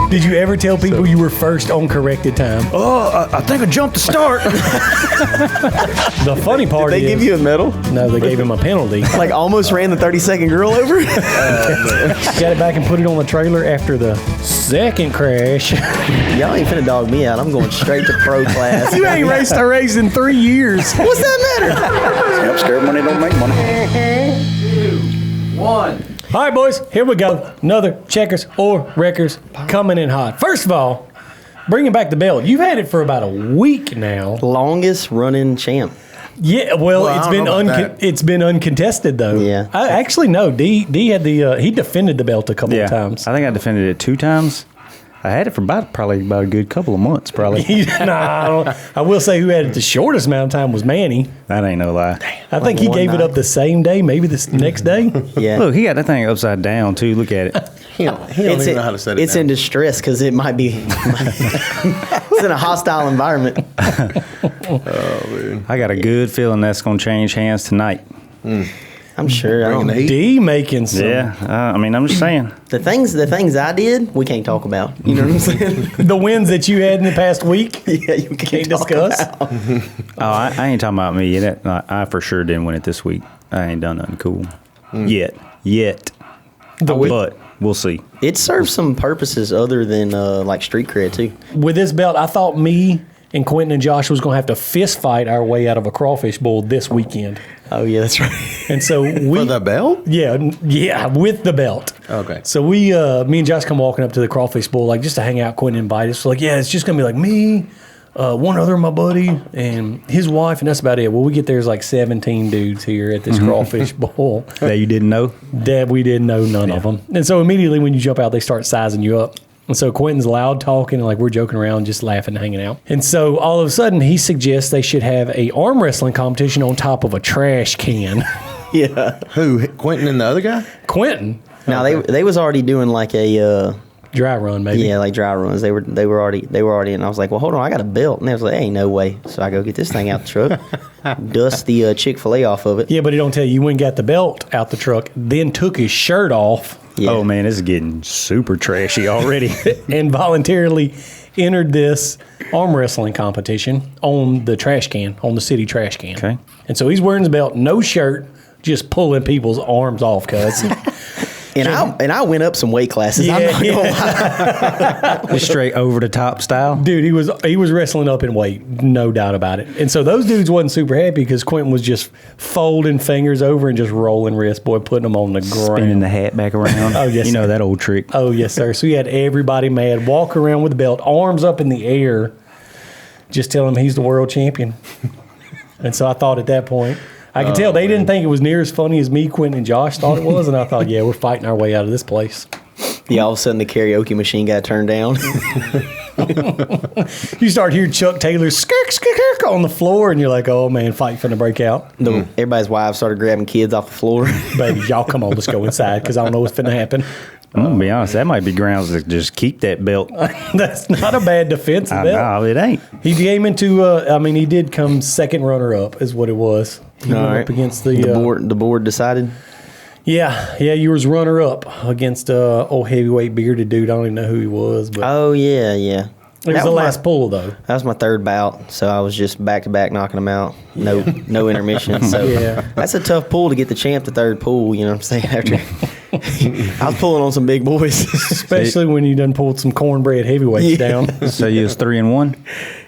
Did you ever tell people you were first on corrected time? Oh, I think I jumped the start. The funny part They is... give you a medal? No, they gave him a penalty. Like almost ran the 30-second girl over? Got it back and put it on the trailer after the second crash. Y'all ain't finna dog me out. I'm going straight to pro class. You ain't raced a race in 3 years. What's that matter? Yep, scared money don't make money. 2, 1. All right, boys, here we go. Another checkers or wreckers coming in hot. First of all, bringing back the belt. You've had it for about a week now. Longest running champ. Yeah, well it's been uncontested though. Yeah. I actually no. D had the he defended the belt a couple of times. I think I defended it 2 times. I had it for probably about a good couple of months, probably. I will say who had it the shortest amount of time was Manny. That ain't no lie. I think he gave it up the same day, maybe the next day. Yeah. Look, he got that thing upside down, too. Look at it. He don't even know how to set it It's down. in distress because it might be... it's in a hostile environment. Oh, man. I got a good feeling that's going to change hands tonight. I'm sure. Bringing the heat. D making some. Yeah, I mean, I'm just saying. The things I did, we can't talk about. You know what I'm saying? The wins that you had in the past week. Yeah, you can't talk discuss. about. Oh, I ain't talking about me. I for sure didn't win it this week. I ain't done nothing cool. Yet. But we'll see. It serves some purposes other than like street cred too. With this belt, I thought me and Quinton and Josh was going to have to fist fight our way out of a crawfish bowl this weekend. Oh yeah, that's right. And so we... For the belt? Yeah, with the belt. Okay. So me and Josh come walking up to the crawfish bowl, like just to hang out. Quinton invited us. Like, yeah, it's just going to be like me, one other of my buddy, and his wife, and that's about it. Well, we get there's like 17 dudes here at this crawfish bowl. That you didn't know? That we didn't know none of them. And so immediately when you jump out, they start sizing you up. And so Quentin's loud talking, and like we're joking around, just laughing and hanging out. And so all of a sudden, he suggests they should have a arm wrestling competition on top of a trash can. Yeah. Who? Quinton and the other guy? Quinton, Now they was already doing like a dry run, maybe. yeah, like dry runs. They were already and I was like, well, hold on, I got a belt, and they was like, ain't no way. So I go get this thing out the truck, dust the Chick-fil-A off of it. Yeah, but he don't tell you. You went and got the belt out the truck, then took his shirt off. Yeah. Oh, man, this is getting super trashy already. And voluntarily entered this arm wrestling competition on the trash can, on the city trash can. Okay. And so he's wearing his belt, no shirt, just pulling people's arms off, cuz. And I went up some weight classes. I'm not gonna lie. Just straight over the top style. Dude, he was wrestling up in weight, no doubt about it. And so those dudes wasn't super happy because Quentin was just folding fingers over and just rolling wrists, boy, putting them on the ground. Spinning the hat back around. Oh, yes, You know sir. that old trick. Oh, yes, sir. So he had everybody mad, walk around with the belt, arms up in the air, just telling him he's the world champion. And so I thought at that point, I could tell they didn't think it was near as funny as me, Quentin, and Josh thought it was. And I thought, yeah, we're fighting our way out of this place. Yeah, all of a sudden the karaoke machine got turned down. You start hearing Chuck Taylor skirk, skirk, skirk on the floor, and you're like, oh, man, fight finna break out. Everybody's wives started grabbing kids off the floor. Baby, y'all come on, let's go inside because I don't know what's finna happen. I'm going to be honest, that might be grounds to just keep that belt. That's not a bad defensive belt. No, it ain't. He came into, he did come second runner-up is what it was. He went up against the board decided. Yeah, you was runner-up against old heavyweight bearded dude. I don't even know who he was, but Oh yeah. it was the last pull, though. That was my third bout, so I was just back to back knocking them out. No intermission. So Yeah. that's a tough pull to get the champ the third pull. You know what I'm saying? After I was pulling on some big boys. Especially when you done pulled some cornbread heavyweights down. So you was 3-1?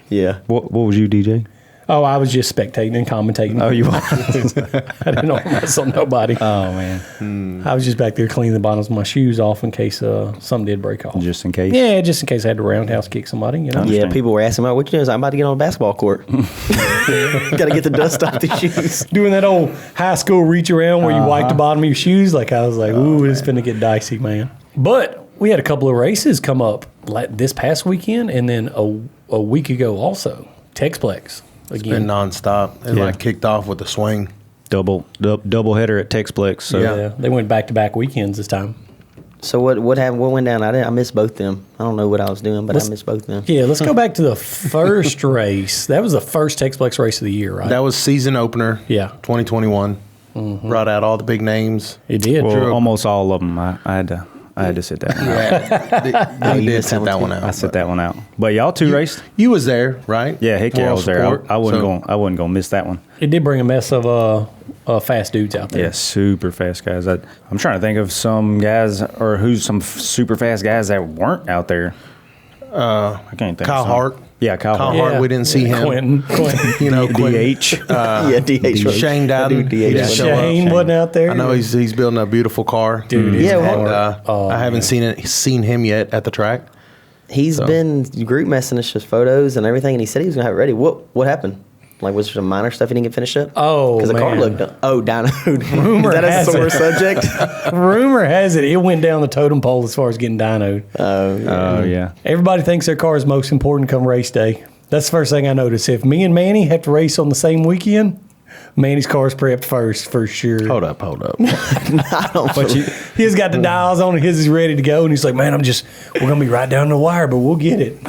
Yeah. What was you, DJ? Oh, I was just spectating and commentating. Oh, you were? I didn't arm wrestle nobody. Oh, man. I was just back there cleaning the bottoms of my shoes off in case something did break off. Just in case? Yeah, just in case I had to roundhouse kick somebody, you know. Yeah, people were asking me, what you doing? I was like, I'm about to get on a basketball court. Got to get the dust off the shoes. Doing that old high school reach around where you wipe the bottom of your shoes. Like I was like, ooh, it's finna get dicey, man. But we had a couple of races come up this past weekend and then a week ago also. TexPlex. It's been nonstop. It kicked off with the swing. Double header at TexPlex. So. Yeah, they went back-to-back weekends this time. So what happened? What went down? I missed both them. I don't know what I was doing, but I missed both them. Yeah, let's go back to the first race. That was the first TexPlex race of the year, right? That was season opener. Yeah. 2021. Brought out all the big names. It did. Well, almost all of them. I had I had to sit that one out. Yeah, you you did missed sit that one I out. sit that one out. But y'all two raced? You was there, right? Yeah, heck yeah, I Moral was there. support. I wasn't So- going. I wasn't going to miss that one. It did bring a mess of fast dudes out there. Yeah, super fast guys. I'm trying to think of some guys or who's some super fast guys that weren't out there. I can't think. Kyle of some. Hart. Yeah, Kyle Hart. Hart, we didn't see him. Quinton. You know, Quinton. DH. Yeah, DH. was- Shane that Dowden. dude He DH. didn't show up. Shane wasn't out there. I know he's building a beautiful car. Dude, his Yeah, car. well, I haven't seen him yet at the track. He's been group messing us just photos and everything, and he said he was gonna have it ready. What happened? Like, was there some minor stuff he didn't get finished up? Oh, because the car man. looked dynoed. Rumor Is that a has sore it. subject? Rumor has it went down the totem pole as far as getting dynoed. Oh yeah. Everybody thinks their car is most important come race day. That's the first thing I notice. If me and Manny have to race on the same weekend, Manny's car's prepped first for sure. Hold up. But you, He's got the dials on, and his is ready to go, and he's like, "Man, we're gonna be right down the wire, but we'll get it."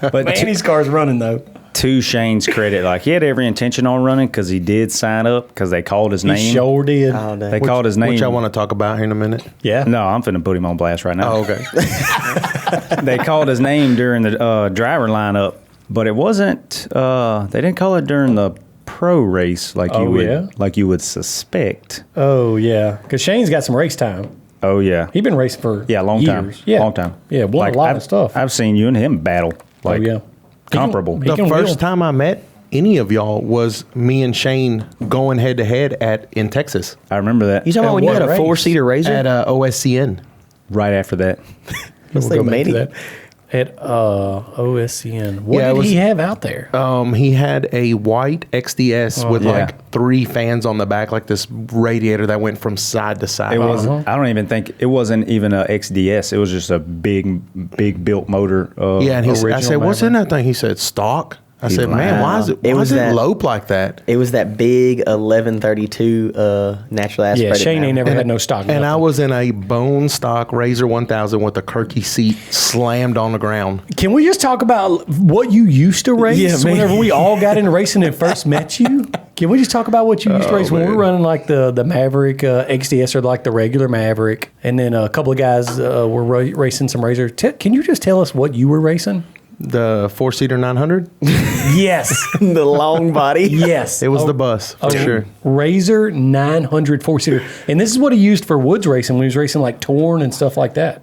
but Manny's car's running though. to Shane's credit, like he had every intention on running because he did sign up because they called his He name. sure did. Oh, dang. They called his name. Which I want to talk about here in a minute. Yeah. No, I'm finna put him on blast right now. Oh, okay. They called his name during the driver lineup, but it wasn't. They didn't call it during the pro race like you would suspect. Oh yeah, because Shane's got some race time. Oh yeah, He's been racing for long years. time. Yeah, long time. Yeah, won a lot I've, of stuff. I've seen you and him battle. Like, oh yeah, comparable. He The can first wheel. time I met any of y'all was me and Shane going head to head in Texas I remember that. You talking about when you what had a race? 4-seater Razor? at Right OSCN. after that, Let's We'll think go back to Manny. that. At OSCN. What Yeah, it did was- he have out there? He had a white XDS with yeah. like 3 fans on the back, like this radiator that went from side to side. it was. I don't even think it wasn't even a XDS. It was just a big built motor. Yeah, and I original said, "What's in Maverick. that thing?" He said, "Stock." I said, lied. "Man, why is it It was why is that- it lope like that?" It was that big 1132 natural Yeah, aspirated. Shane ain't never Maverick. had no stock. And I nothing. was in a bone stock Razor 1000 with a Kirky seat slammed on the ground. Can we just talk about what you used to race Yeah, man. whenever we all got into racing and first met you? Can we just talk about what you used to race when we were running like the Maverick XDS or like the regular Maverick? And then a couple of guys were racing some Razor. Can you just tell us what you were racing? The 4-seater 900. Yes. the long body. Yes. It was the bus for sure. Razor 900 4-seater. And this is what he used for woods racing when he was racing like Torn and stuff like that.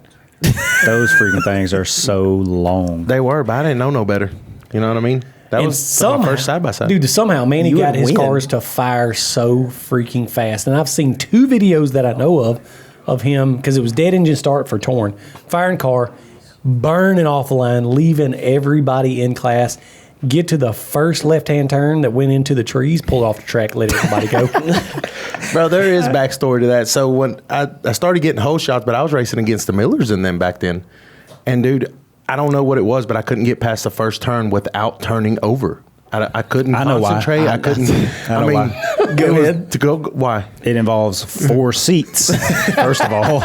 Those freaking things are so long. They were, but I didn't know no better. You know what I mean? That And was my first side by side. Dude, somehow Manny You got would his win. cars to fire so freaking fast. And I've seen 2 videos that I know of him because it was dead engine start for Torn. Firing car, burning off the line, leaving everybody in class. Get to the first left-hand turn that went into the trees, pulled off the track, let everybody go. Bro, there is backstory to that. So when I started getting hole shots, but I was racing against the Millers in them back then. And dude, I don't know what it was, but I couldn't get past the first turn without turning over. I couldn't I know why. concentrate. I couldn't. I know why. Go ahead. To go. Why? It involves 4 seats. First of all,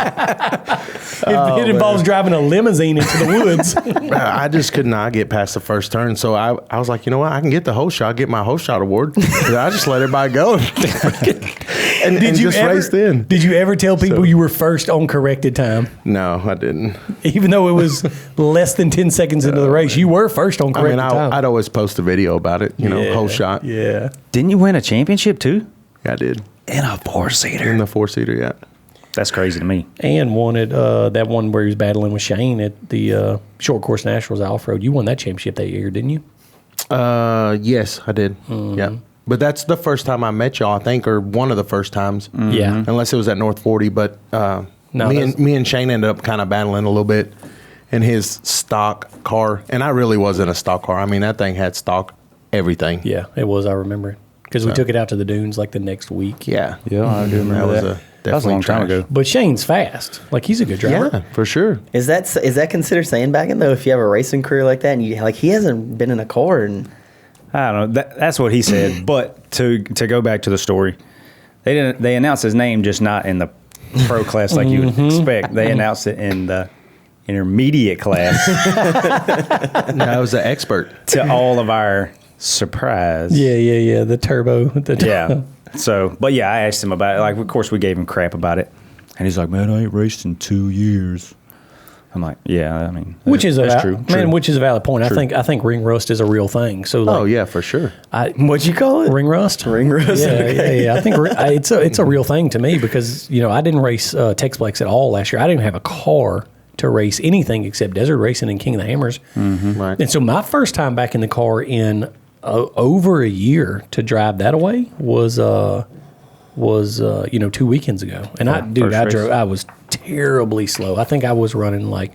It involves driving a limousine into the woods. I just could not get past the first turn. So I was like, you know what? I can get the hole shot, get my hole shot award. And I just let everybody go. and just raced in. Did you ever tell people you were first on corrected time? No, I didn't. Even though it was less than 10 seconds into the race, you were first on I corrected mean, time. I'd always post a video about it, whole shot. Yeah. didn't you win a championship too? I did. In a 4-seater. In the 4-seater, yeah. That's crazy to me. And won it, that one where he was battling with Shane at the Short Course Nationals off-road. You won that championship that year, didn't you? Yes, I did. Yeah. But that's the first time I met y'all, I think, or one of the first times. Yeah. Unless it was at North 40. But No, me and Shane ended up kind of battling a little bit in his stock car. And I really wasn't a stock car. I mean, that thing had stock everything. Yeah, it was. I remember it. Because we took it out to the dunes like the next week. Yeah. Yeah, I do remember That was that. a That was a long time definitely ago. But Shane's fast. Like, he's a good driver. Yeah, for sure. Is that considered sandbagging though? If you have a racing career like that, and you like, he hasn't been in a car, and I don't know. That's what he said. But to go back to the story, they announced his name, just not in the pro class like you would expect. They announced it in the intermediate class No, I was an expert. to all of our surprise. Yeah. The turbo. Yeah. So, but yeah, I asked him about it. Like, of course, we gave him crap about it. And he's like, man, I ain't raced in 2 years. I'm like, yeah, I mean, Which is that's true. Which is a valid point. I think ring rust is a real thing. So like, Oh yeah, for sure. What'd you call it? ring rust. Ring rust. Yeah, Okay. yeah. I think it's a real thing to me because I didn't race TexPlex at all last year. I didn't have a car to race anything except desert racing and King of the Hammers. Right. And so my first time back in the car in over a year to drive that away was 2 weekends ago. And I was terribly slow. I think I was running like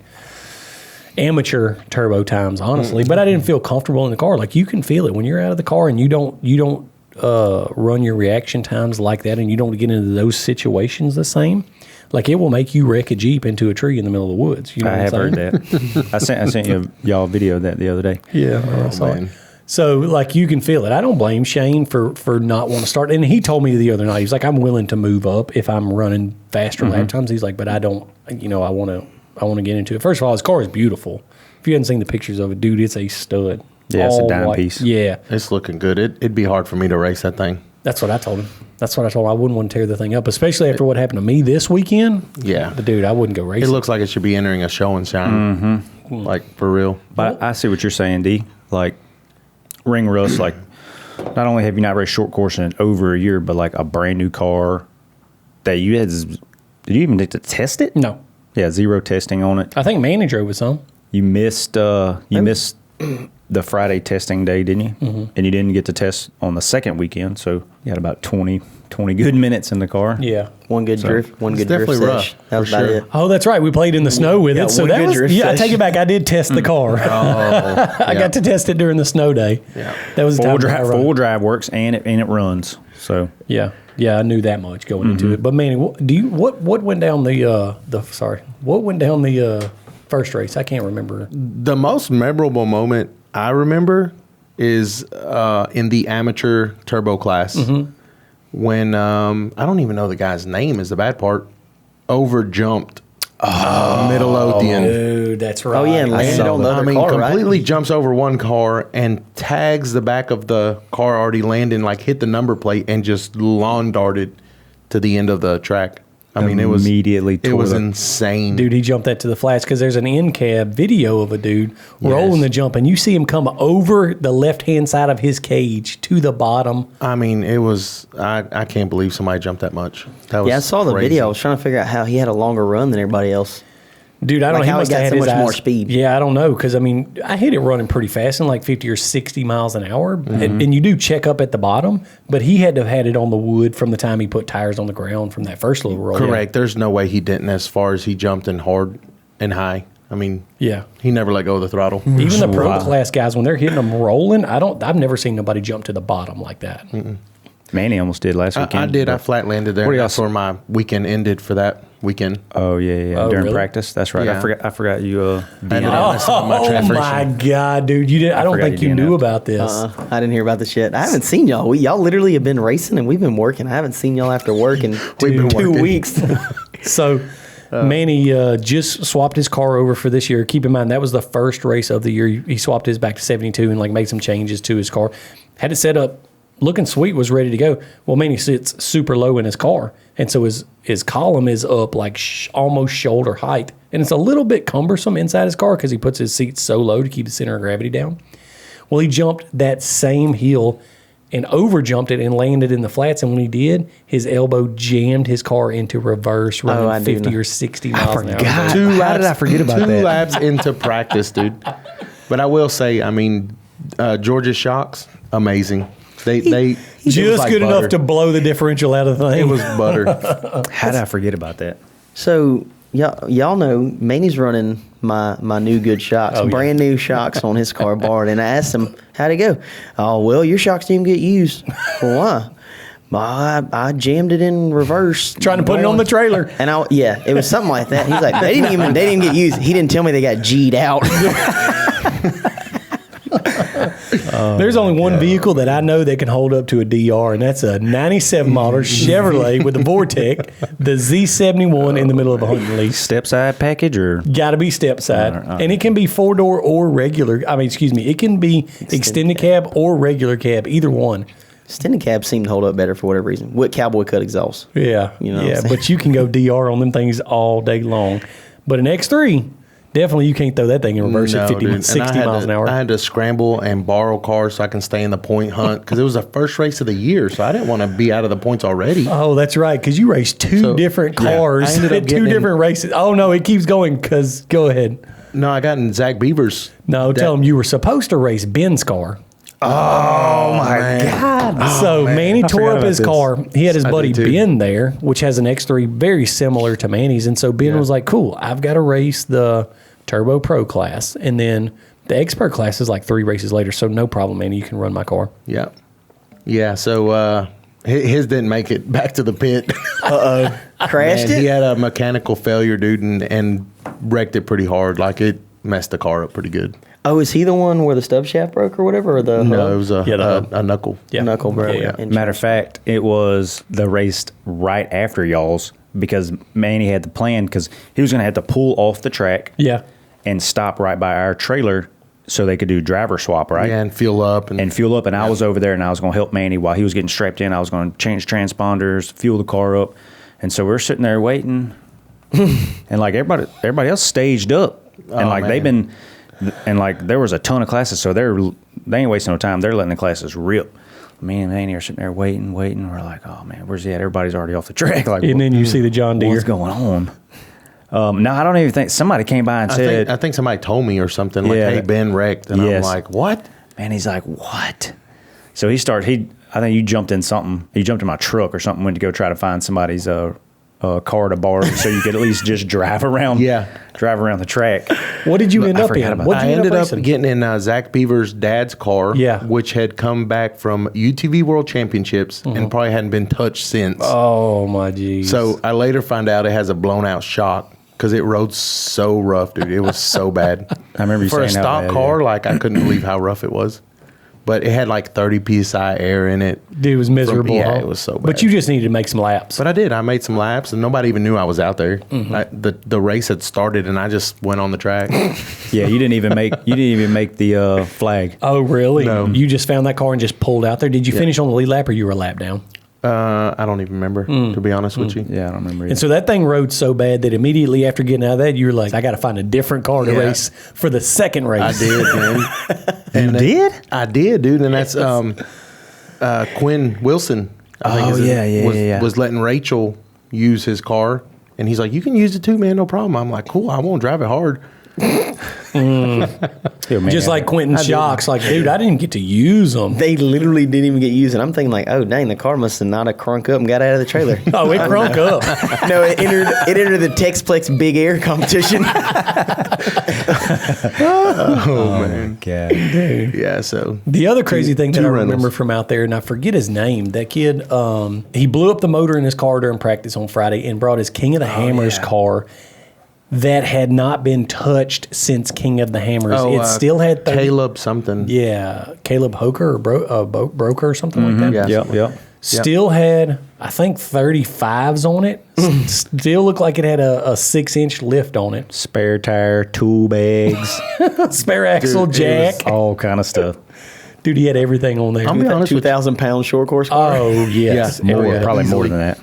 amateur turbo times, honestly, but I didn't feel comfortable in the car. Like you can feel it when you're out of the car and you don't run your reaction times like that, and you don't get into those situations the same. Like it will make you wreck a Jeep into a tree in the middle of the woods. You know I have heard that. I sent y'all a video of that the other day. Yeah, I saw it. man. So, like, you can feel it. I don't blame Shane for not wanting to start. And he told me the other night, he's like, I'm willing to move up if I'm running faster lap times. He's like, but I don't, I want to get into it. First of all, his car is beautiful. If you hadn't seen the pictures of it, dude, it's a stud. Yeah, it's a All dime white. piece. Yeah, It's looking good. It'd be hard for me to race that thing. that's what I told him. I wouldn't want to tear the thing up, especially after what happened to me this weekend. Yeah. But, dude, I wouldn't go It racing. looks like it should be entering a show and shine. Like for real. But I see what you're saying, D. Like ring rust, like not only have you not raced short course in over a year, but like a brand new car that you had. Did you even get to test it? No. Yeah, zero testing on it. I think Manny drove with some. You missed the Friday testing day, didn't you? Mm-hmm. And you didn't get to test on the second weekend, so you had about 20 good minutes in the car. Yeah. One good drift. One good drift definitely sesh. rough, That was for about sure. it. Oh, that's right. We played in the snow with Yeah, it. So one that good was, drift I session. take it back. I did test the car. I got to test it during the snow day. Yeah. That was the time that I rode. Four-wheel drive works and it runs. So Yeah, I knew that much going into it. But Manny, what went down what went down the first race? I can't remember. The most memorable moment I remember is in the amateur turbo class when I don't even know the guy's name is the bad part. Over jumped Midlothian. Dude, that's right. Oh, yeah, and landed on the other car, completely right? jumps over one car and tags the back of the car already landing, like hit the number plate and just lawn darted to the end of the track. I mean, it was Immediately It was tore the- insane. Dude, he jumped that to the flats because there's an in-cab video of a dude rolling the jump, and you see him come over the left-hand side of his cage to the bottom. I mean, it was. I can't believe somebody jumped that much. That was Yeah, I saw the crazy. video. I was trying to figure out how he had a longer run than everybody else. Dude, I don't Like know. how he must have got had so his much more eyes- speed. Yeah, I don't know because I hit it running pretty fast in like 50 or 60 miles an hour, and you do check up at the bottom. But he had to have had it on the wood from the time he put tires on the ground from that first little roll. Correct. There's no way he didn't. As far as he jumped in hard and high. I mean, Yeah. he never let go of the throttle. Even the pro Wow. class guys when they're hitting them rolling, I've never seen nobody jump to the bottom like that. Manny almost did last weekend. I did. I flat landed there. What do y'all That's where my weekend ended for that weekend. Oh yeah. Oh, During really? practice, that's right. Yeah. I forgot you. I ended up messing with my Oh transmission. my god, dude! You did. I don't forgot think you you did knew that. about this. I didn't hear about this yet. I haven't seen y'all. Y'all literally have been racing and we've been working. I haven't seen y'all after work in We've been 2 working. weeks. So Manny just swapped his car over for this year. Keep in mind that was the first race of the year. He swapped his back to 72 and like made some changes to his car. Had it set up looking sweet, was ready to go. Well, Manny sits super low in his car, and so his column is up like almost shoulder height, and it's a little bit cumbersome inside his car because he puts his seat so low to keep the center of gravity down. Well, he jumped that same hill and over jumped it and landed in the flats. And when he did, his elbow jammed his car into reverse, I running do 50 know. or 60 miles an hour. forgot. Two How laps, did I forget about two that? laps into practice, dude. But I will say, I mean, Georgia's shocks, amazing. They it was Just like good enough butter. to blow the differential out of the thing. It was butter. How did I forget about that? So y'all know Manny's running my new good shocks, Oh, yeah. brand new shocks on his car borrowed. And I asked him, how'd it go? Oh, well, your shocks didn't get used. Well, why? Well, I jammed it in reverse. trying to put it on the trailer. And it was something like that. He's like, they didn't even get used. He didn't tell me they got G'd out. There's only one vehicle that I know that can hold up to a DR, and that's a 97 model Chevrolet with a Vortec, the Z71 in the middle of a hunting lease. Step side package or Got to be step side. All right. And it can be 4-door or regular. It can be extended cab or regular cab, either one. Extended cabs seem to hold up better for whatever reason. With cowboy cut exhaust. Yeah. You know what I'm yeah, saying? but you can go DR on them things all day long. But an X3, definitely you can't throw that thing in reverse at 50, dude. 60 miles an hour. I had to scramble and borrow cars so I can stay in the point hunt because it was the first race of the year, so I didn't want to be out of the points already. Oh, that's right, because you raced two different yeah, cars I ended up at two getting different races. Oh, no, it keeps going because go ahead. No, I got in Zach Beaver's. No, tell him you were supposed to race Ben's car. Oh my God! So Manny tore forgot up about his this. car. He had his I buddy did too. Ben there, which has an X3 very similar to Manny's. And so Ben was like, cool, I've got to race the Turbo Pro class. And then the Expert class is like 3 races later. So no problem, Manny. You can run my car. Yeah, yeah. So his didn't make it back to the pit. Crashed Man, it? he had a mechanical failure, dude, and wrecked it pretty hard. Like it messed the car up pretty good. Oh, is he the one where the stub shaft broke or whatever? Or the No, hub? it was a knuckle. Yeah. Knuckle broke. Yeah. And Matter of fact, it was the race right after y'all's because Manny had the plan because he was going to have to pull off the track Yeah. and stop right by our trailer so they could do driver swap, right? Yeah, and fuel up And fuel up. And I was over there and I was going to help Manny while he was getting strapped in. I was going to change transponders, fuel the car up. And so we're sitting there waiting. And like everybody else staged up. And like they've been, and like there was a ton of classes. So they ain't wasting no time. They're letting the classes rip. Me and Manny are sitting there waiting. We're like, oh man, where's he at? Everybody's already off the track. Like, And then you see the John Deere. what's going on? No, I don't even think somebody came by and said, I think somebody told me or something like, Yeah. "Hey, Ben wrecked," and I'm Yes. like, "What?" man, he's like, what? So I think you jumped in something. You jumped in my truck or something, went to go try to find somebody's car to borrow so you could at least just drive around. Yeah. Drive around the track. What did you end up forgot in? about What'd I you ended up racing? getting in Zach Beaver's dad's car, Yeah. which had come back from UTV World Championships and probably hadn't been touched since. Oh, my geez. So I later find out it has a blown out shock because it rode so rough, dude. It was so bad. I remember you for a saying how stock bad, car, yeah. like I couldn't believe how rough it was. But it had like 30 psi air in it. Dude, it was miserable. yeah, huh? it was so bad. But you just needed to make some laps. But I did. I made some laps, and nobody even knew I was out there. The race had started, and I just went on the track. Yeah, you didn't even make the flag. Oh, really? No. You just found that car and just pulled out there. Did you finish on the lead lap or you were a lap down? I don't even remember, to be honest with you. Yeah, I don't remember. And so that thing rode so bad that immediately after getting out of that, you were like, I got to find a different car to Yeah. race for the second race. I did, man. You did? I did, dude. And that's Quinn Wilson. I think Oh, is his- yeah. was letting Rachel use his car. And he's like, you can use it too, man. No problem. I'm like, cool. I won't drive it hard. Yo, man, Just like Quinton shocks, like, dude, I didn't get to use them. They literally didn't even get used. And I'm thinking like, oh, dang, the car must have not have crunk up and got out of the trailer. Oh, it crunk up. No, it entered the TexPlex Big Air competition. Oh, man. God. Yeah, so. The other crazy thing that two I rentals. remember from out there, and I forget his name, that kid, he blew up the motor in his car during practice on Friday and brought his King of the Hammers car that had not been touched since King of the Hammers. It still had 30, Caleb something. Yeah, Caleb Hoker or Broker or something like that. Yeah. Yep. Still had, I think, 35s on it. Still looked like it had a 6-inch lift on it. Spare tire, tool bags, Spare axle, Dude, it was- jack. all kind of stuff. Dude, he had everything on there. I'm be honest with you. 2,000-pound short course car. Oh, yes. Yeah, More, yeah, probably more easily. than that.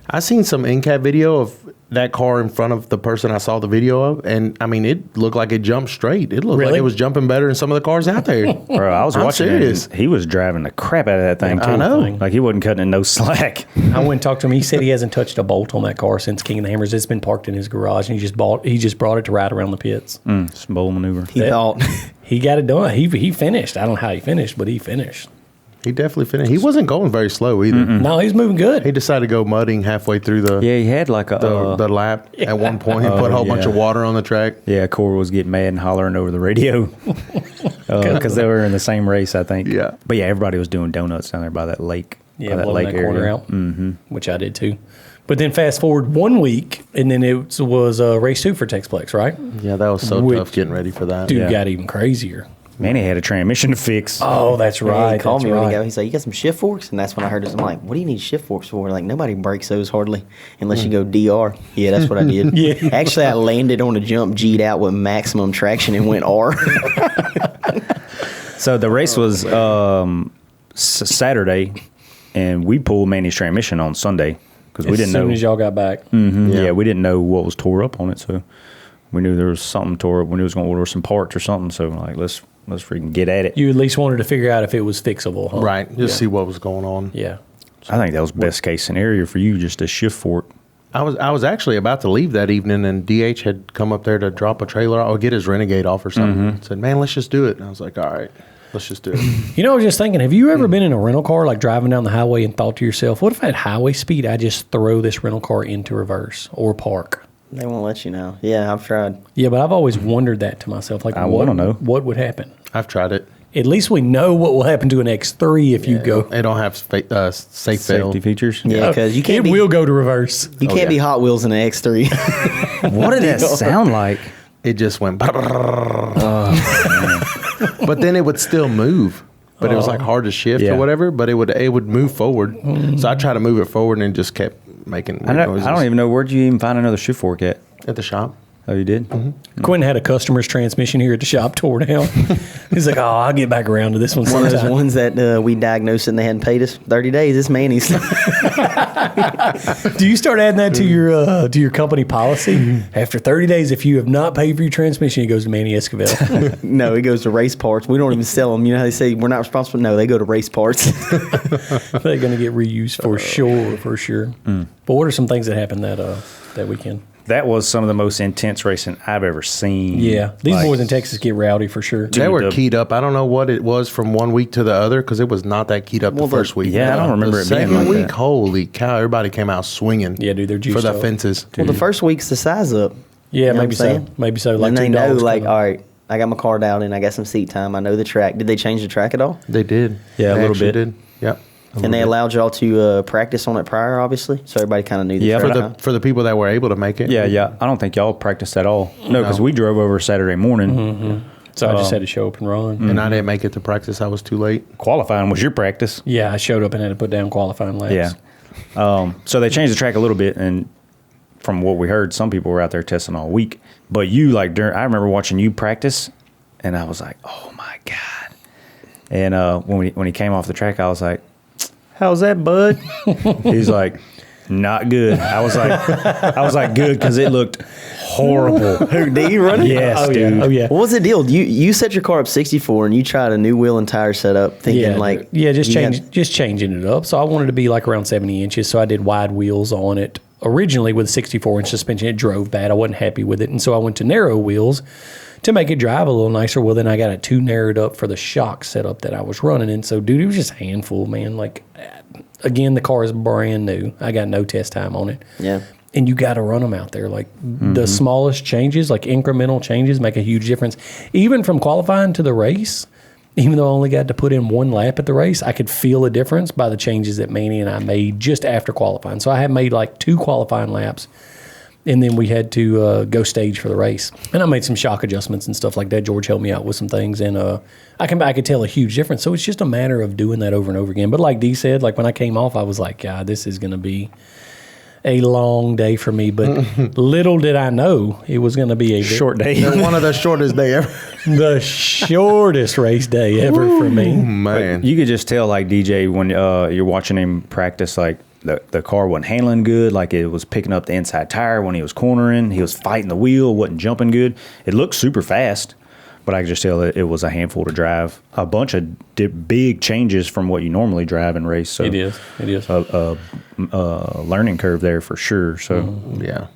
I seen some in-cab video of that car in front of the person I saw the video of, and I mean, it looked like it jumped straight. It looked Really? like it was jumping better than some of the cars out there. Bro, I was I'm watching serious. it. And he was driving the crap out of that thing too. I know. Like he wasn't cutting it no slack. I went and talked to him. He said he hasn't touched a bolt on that car since King of the Hammers. It's been parked in his garage, and he just brought it to ride around the pits. It's a bold maneuver. He thought. He got it done. He finished. I don't know how he finished, but he finished. He definitely finished. He wasn't going very slow either. No, he's moving good. He decided to go mudding halfway through the Yeah, he had like a the lap at one point. He put a whole bunch yeah. of water on the track. yeah. Cora was getting mad and hollering over the radio because they were in the same race, I think. Yeah. but yeah, everybody was doing donuts down there by that lake. Yeah, by that blowing lake that corner area. out, which I did too. But then fast forward 1 week, and then it was race 2 for TexPlex, right? Yeah, that was so Which- tough getting ready for that. Dude Yeah. got even crazier. Manny had a transmission to fix. Oh, that's Yeah, right. he called that's me when he right. got. He's like, "You got some shift forks?" And that's when I heard this. I'm like, "What do you need shift forks for?" Like nobody breaks those hardly unless you go DR. Yeah, that's what I did. Yeah. Actually, I landed on a jump, G'd out with maximum traction and went R. So the race was Saturday, and we pulled Manny's transmission on Sunday because we didn't know. As soon as y'all got back. Yeah, we didn't know what was tore up on it, so we knew there was something tore up. We knew we was going to order some parts or something. So like, let's freaking get at it. You at least wanted to figure out if it was fixable, huh? Right. Just see what was going on. Yeah. I think that was best case scenario for you, just to shift for it. I was actually about to leave that evening, and DH had come up there to drop a trailer or get his Renegade off or something. Said, "Man, let's just do it." And I was like, "All right, let's just do it." You know, I was just thinking, have you ever been in a rental car, like driving down the highway and thought to yourself, what if at highway speed I just throw this rental car into reverse or park? They won't let you know. Yeah, I've tried. Yeah, but I've always wondered that to myself. Like, I wanna know. What would happen? I've tried it. At least we know what will happen to an X3 if you go. They don't have safe fail. Safety features. Yeah, because you can't It will go to reverse. you can't be Hot Wheels in an X3. What did that sound like? It just went. But then it would still move. But it was like hard to shift Yeah. or whatever. But it would move forward. So I tried to move it forward and it just kept making weird noises. I don't even know, where'd you even find another shift fork at? At the shop. Oh, you did? Quinton had a customer's transmission here at the shop tore down. He's like, I'll get back around to this one One of those sometime. ones that we diagnosed and they hadn't paid us 30 days. It's Manny's. Do you start adding that to your company policy? After 30 days, if you have not paid for your transmission, it goes to Manny Esquivel. No, it goes to race parts. We don't even sell them. You know how they say we're not responsible? No, they go to race parts. They're going to get reused for sure. But what are some things that happened that weekend? That was some of the most intense racing I've ever seen. Yeah, these Like, boys in Texas get rowdy for sure. They were the- keyed up. I don't know what it was from one week to the other because it was not that keyed up the first week. yeah, I don't remember the it being second like week, that. holy cow, everybody came out swinging. Yeah, dude, they're juiced for the up. fences. Well, the first week's the size up. Yeah, You know maybe what so. I'm saying? Maybe so. Like Like and they two know, dogs like, coming. all right, I got my card out and I got some seat time. I know the track. Did they change the track at all? They did. Yeah, a They little actually bit. Did. Yep. And they allowed y'all to practice on it prior, obviously, so everybody kind of knew the Yeah, track. For the people that were able to make it. Yeah. I don't think y'all practiced at all. No, because we drove over Saturday morning. So I just had to show up and run. And I didn't make it to practice. I was too late. Qualifying was your practice. Yeah, I showed up and had to put down qualifying laps. Yeah. So they changed the track a little bit, and from what we heard, some people were out there testing all week. But you, I remember watching you practice, and I was like, oh my God. And when he came off the track, I was like, how's that, bud? He's like, not good. I was like, good, because it looked horrible. Who, did you run it? Yes, Oh, dude. yeah. Oh, yeah. What was the deal? You set your car up 64 and you tried a new wheel and tire setup, thinking just you had- changing it up. So I wanted to be like around 70 inches. So I did wide wheels on it. Originally with 64-inch suspension, it drove bad. I wasn't happy with it, and so I went to narrow wheels to make it drive a little nicer. Well, then I got it too narrowed up for the shock setup that I was running, and so dude, it was just a handful, man. Like again, the car is brand new. I got no test time on it. Yeah. And you got to run them out there. Like the smallest changes, like incremental changes, make a huge difference. Even from qualifying to the race, even though I only got to put in one lap at the race, I could feel a difference by the changes that Manny and I made just after qualifying. So I had made like 2 qualifying laps, and then we had to go stage for the race. And I made some shock adjustments and stuff like that. George helped me out with some things, and I could tell a huge difference. So it's just a matter of doing that over and over again. But like Dee said, like when I came off, I was like, God, this is going to be a long day for me. But little did I know it was going to be a Short day. One of the shortest day ever. the shortest race day ever for me. Man. You could just tell, like, DJ, when you're watching him practice, like, the car wasn't handling good. Like, it was picking up the inside tire when he was cornering. He was fighting the wheel, wasn't jumping good. It looked super fast, but I could just tell it was a handful to drive. A bunch of big changes from what you normally drive and race. So It is. a learning curve there for sure. So Yeah.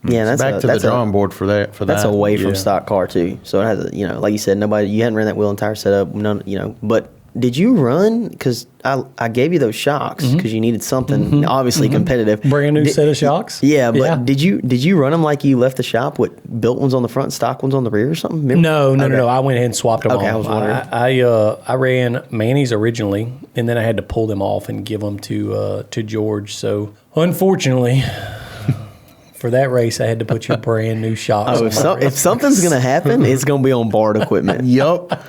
Yeah, that's Back to the drawing board for that. That's away from Yeah. stock car too. So it has, like you said, you hadn't ran that wheel and tire setup. None, But did you run? Because I gave you those shocks because you needed something obviously competitive. Brand new set of shocks. Yeah, but did you run them like you left the shop with built ones on the front, stock ones on the rear or something? Remember? No. I went ahead and swapped them Okay, off. I was wondering. I ran Manny's originally, and then I had to pull them off and give them to George. So unfortunately, for that race, I had to put your brand new shocks. Oh, on. if something's gonna happen, it's gonna be on barred equipment. Yup.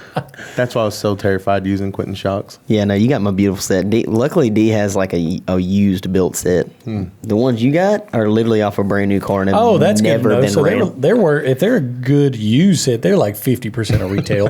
That's why I was so terrified using Quinton shocks. Yeah, no, you got my beautiful set. Luckily, D has like a used built set. The ones you got are literally off a brand new car and have That's never good to know. been So ran. if they're a good used set, they're like 50% of retail,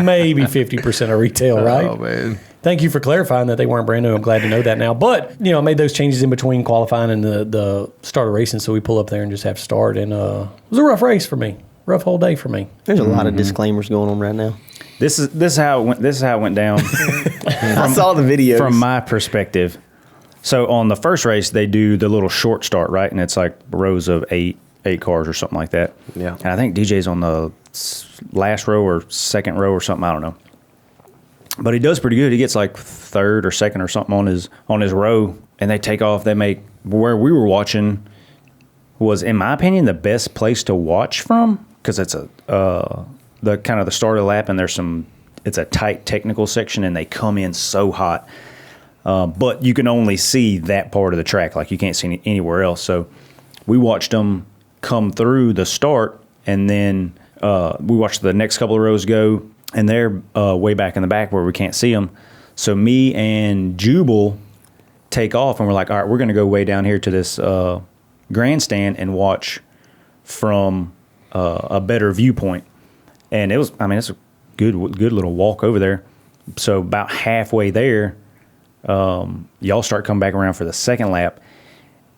maybe 50% of retail, right? Oh, man. Thank you for clarifying that they weren't brand new. I'm glad to know that now. But, I made those changes in between qualifying and the start of racing, so we pull up there and just have to start. And it was a rough race for me. Rough whole day for me. There's a lot of disclaimers going on right now. This is how it went down. I saw the video. From my perspective. So on the first race, they do the little short start, right? And it's like rows of eight cars or something like that. Yeah. And I think DJ's on the last row or second row or something. I don't know. But he does pretty good. He gets like third or second or something on his row, and they take off. They make where we were watching was, in my opinion, the best place to watch from, because it's the kind of the start of the lap, and it's a tight technical section, and they come in so hot. But you can only see that part of the track, like you can't see anywhere else. So we watched them come through the start, and then we watched the next couple of rows go. And they're way back in the back where we can't see them. So me and Jubal take off, and we're like, all right, we're going to go way down here to this grandstand and watch from a better viewpoint. And it's a good little walk over there. So about halfway there, y'all start coming back around for the second lap.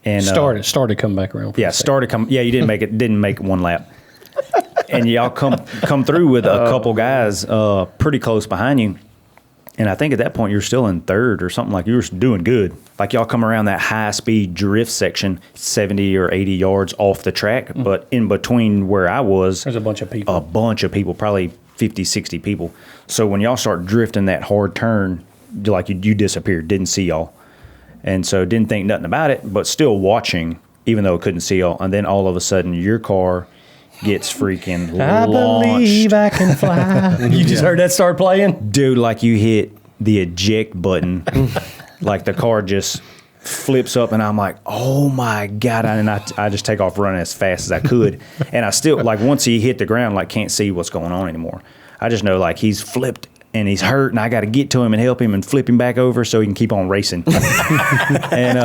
And started coming back around. You didn't make one lap. And y'all come through with a couple guys pretty close behind you. And I think at that point you're still in third or something, like you were doing good. Like y'all come around that high-speed drift section, 70 or 80 yards off the track. But in between where I was, there's a bunch of people. Probably 50, 60 people. So when y'all start drifting that hard turn, like you disappeared, didn't see y'all. And so didn't think nothing about it, but still watching, even though I couldn't see y'all. And then all of a sudden your car gets freaking I launched. believe I can fly. You just heard that start playing? Dude, like you hit the eject button. Like the car just flips up, and I'm like, oh my God. And I just take off running as fast as I could. And I still, like, once he hit the ground, like, can't see what's going on anymore. I just know, like, he's flipped and he's hurt, and I got to get to him and help him and flip him back over so he can keep on racing. And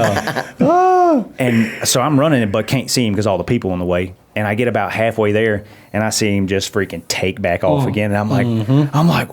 so I'm running it, but can't see him because all the people in the way. And I get about halfway there, and I see him just freaking take back off again. And I'm like,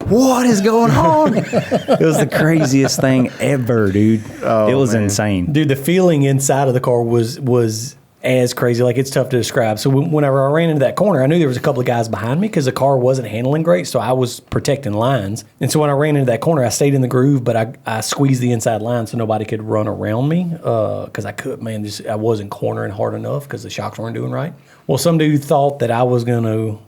what is going on? It was the craziest thing ever, dude. It was insane. Dude, the feeling inside of the car was as crazy. Like, it's tough to describe. So whenever I ran into that corner, I knew there was a couple of guys behind me because the car wasn't handling great, so I was protecting lines. And so when I ran into that corner, I stayed in the groove, but I squeezed the inside line so nobody could run around me because I wasn't cornering hard enough because the shocks weren't doing right. Well, some dude thought that I was going to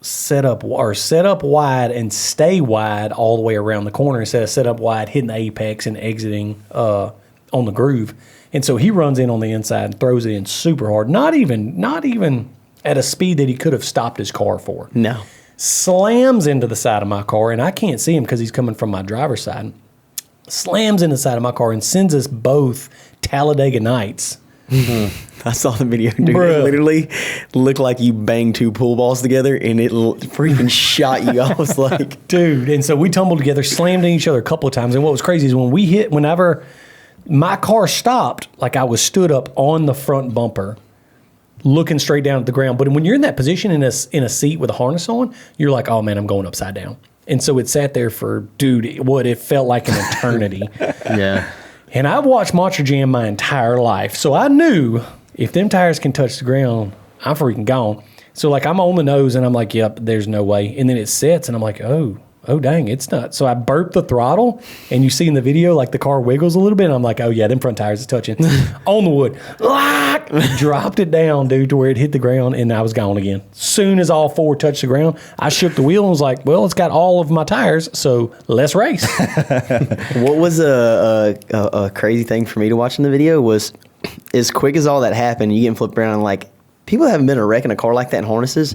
set up wide and stay wide all the way around the corner instead of set up wide, hitting the apex and exiting on the groove. And so he runs in on the inside and throws it in super hard. Not even at a speed that he could have stopped his car for. No. Slams into the side of my car, and I can't see him because he's coming from my driver's side. Slams into the side of my car and sends us both Talladega Nights. I saw the video, dude. Bruh. It literally looked like you banged two pool balls together, and it freaking shot you. I was like, dude. And so we tumbled together, slammed into each other a couple of times. And what was crazy is whenever my car stopped, like I was stood up on the front bumper, looking straight down at the ground. But when you're in that position in a seat with a harness on, you're like, oh man, I'm going upside down. And so it sat there for, dude, it felt like an eternity. Yeah. And I've watched Monster Jam my entire life. So I knew if them tires can touch the ground, I'm freaking gone. So like I'm on the nose and I'm like, yep, there's no way. And then it sets and I'm like, oh dang, it's not. So I burped the throttle, and you see in the video, like the car wiggles a little bit, and I'm like, oh yeah, them front tires are touching. On the wood. Dropped it down, dude, to where it hit the ground, and I was gone again. Soon as all four touched the ground, I shook the wheel and was like, well, it's got all of my tires, so let's race. what was a crazy thing for me to watch in the video was, as quick as all that happened, you getting flipped around, and like, people haven't been wrecking a car like that in harnesses.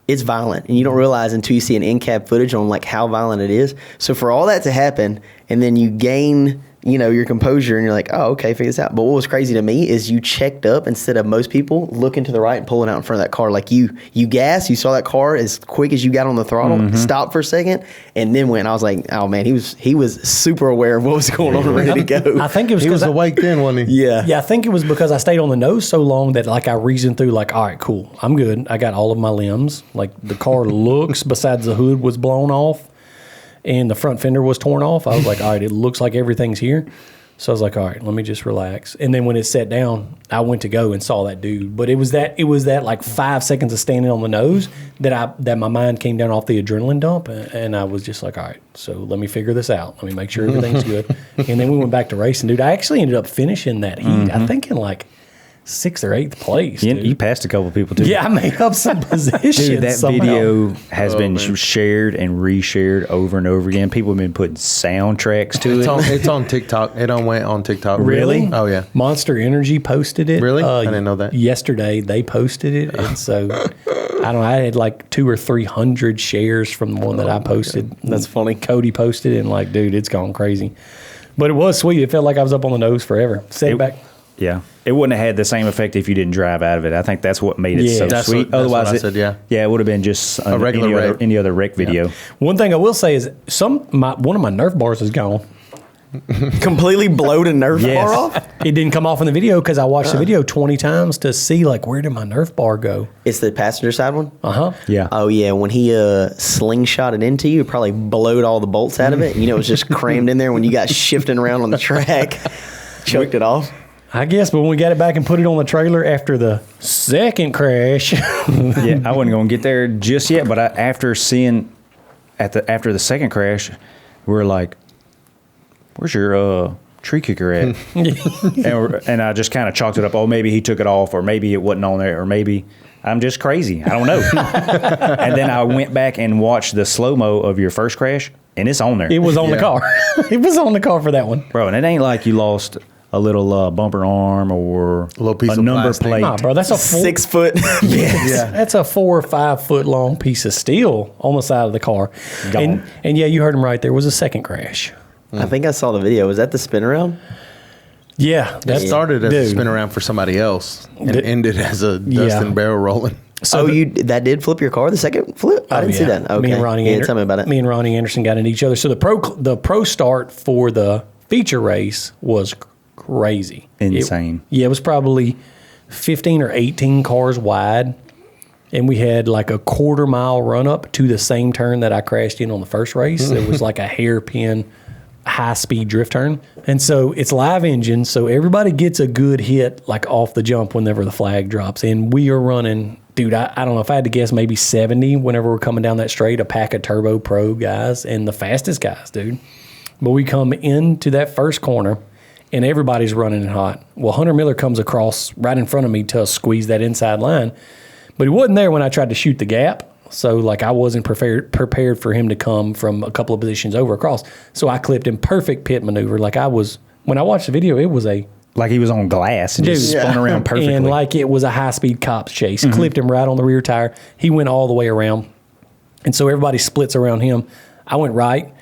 It's violent, and you don't realize until you see an in-cab footage on like how violent it is. So for all that to happen, and then you gain, your composure, and you're like, oh, okay, figure this out. But what was crazy to me is you checked up instead of most people looking to the right and pulling out in front of that car. Like you gassed, you saw that car as quick as you got on the throttle, stopped for a second, and then went. I was like, oh man, he was super aware of what was going on and ready to go. I think it was He was because awake then, wasn't he? Yeah. Yeah, I think it was because I stayed on the nose so long that like I reasoned through like, all right, cool, I'm good. I got all of my limbs. Like the car looks, besides the hood was blown off. and the front fender was torn off. I was like, all right, it looks like everything's here. So I was like, all right, let me just relax. And then when it sat down, I went to go and saw that dude. But it was that like 5 seconds of standing on the nose that my mind came down off the adrenaline dump, and I was just like, all right, so let me figure this out. Let me make sure everything's good. And then we went back to racing, dude. I actually ended up finishing that heat. I think in like 6th or 8th place. You passed a couple people too. Yeah, I made up some positions. Dude, that somehow. video has been shared and reshared over and over again. People have been putting soundtracks to It's on TikTok. It went on TikTok. Really? Oh, yeah. Monster Energy posted it. Really? I didn't know that. Yesterday they posted it, and so I don't know. I had like 200 or 300 shares from the one that I posted. That's funny. Cody posted it, and like, dude, it's gone crazy. But it was sweet. It felt like I was up on the nose forever. Set back. Yeah. It wouldn't have had the same effect if you didn't drive out of it. I think that's what made it so That's sweet. what- that's what Otherwise, I said, yeah. Yeah, it would have been just A regular wreck. any other wreck video. One thing I will say is one of my Nerf bars is gone. Completely blowed a Nerf Yes. bar off? It didn't come off in the video because I watched the video 20 times to see like where did my Nerf bar go. It's the passenger side one? Yeah. Oh, yeah. When he slingshot it into you, it probably blowed all the bolts out of it. You know, it was just crammed in there when you got shifting around on the track. Choked it off. I guess, but when we got it back and put it on the trailer after the second crash, Yeah, I wasn't going to get there just yet, but after seeing after the second crash, we were like, "Where's your tree kicker at?" and I just kind of chalked it up. Oh, maybe he took it off, or maybe it wasn't on there, or maybe I'm just crazy. I don't know. And then I went back and watched the slow mo of your first crash, and it's on there, it was on the car. It was on the car for that one. bro. And it ain't like you lost a little bumper arm or A little piece a of number plastic. plate. Nah, bro, that's a 6 foot. Yeah. That's a 4 or 5 foot long piece of steel on the side of the car. Gone. And yeah, you heard him right. There was a second crash. I think I saw the video. Was that the spin around? Yeah, It that started as a dude. spin around for somebody else and Did- ended as a Yeah. Dustin barrel rolling. So that did flip your car, the second flip? I didn't see that. Okay. Me and Ronnie yeah, tell me about it. Me and Ronnie Anderson got into each other. So the pro start for the feature race was crazy. Insane. It was probably 15 or 18 cars wide. And we had like a 1/4 mile run up to the same turn that I crashed in on the first race. It was like a hairpin high speed drift turn. And so it's live engine. So everybody gets a good hit like off the jump whenever the flag drops. And we are running, dude, I don't know if I had to guess, maybe 70 whenever we're coming down that straight, a pack of turbo pro guys and the fastest guys, dude. But we come into that first corner and everybody's running it hot. Well, Hunter Miller comes across right in front of me to squeeze that inside line. But he wasn't there when I tried to shoot the gap. So, like, I wasn't prepared for him to come from a couple of positions over across. So I clipped him perfect pit maneuver. Like when I watched the video, it was Like he was on glass and just Dude. spun around perfectly. and like it was a high-speed cops chase. Clipped him right on the rear tire. He went all the way around. And so everybody splits around him. I went right,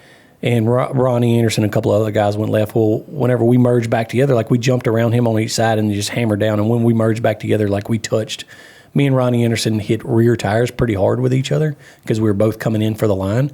and Ronnie Anderson and a couple of other guys went left. Well, whenever we merged back together, like we jumped around him on each side and just hammered down. And when we merged back together, like we touched, me and Ronnie Anderson hit rear tires pretty hard with each other because we were both coming in for the line.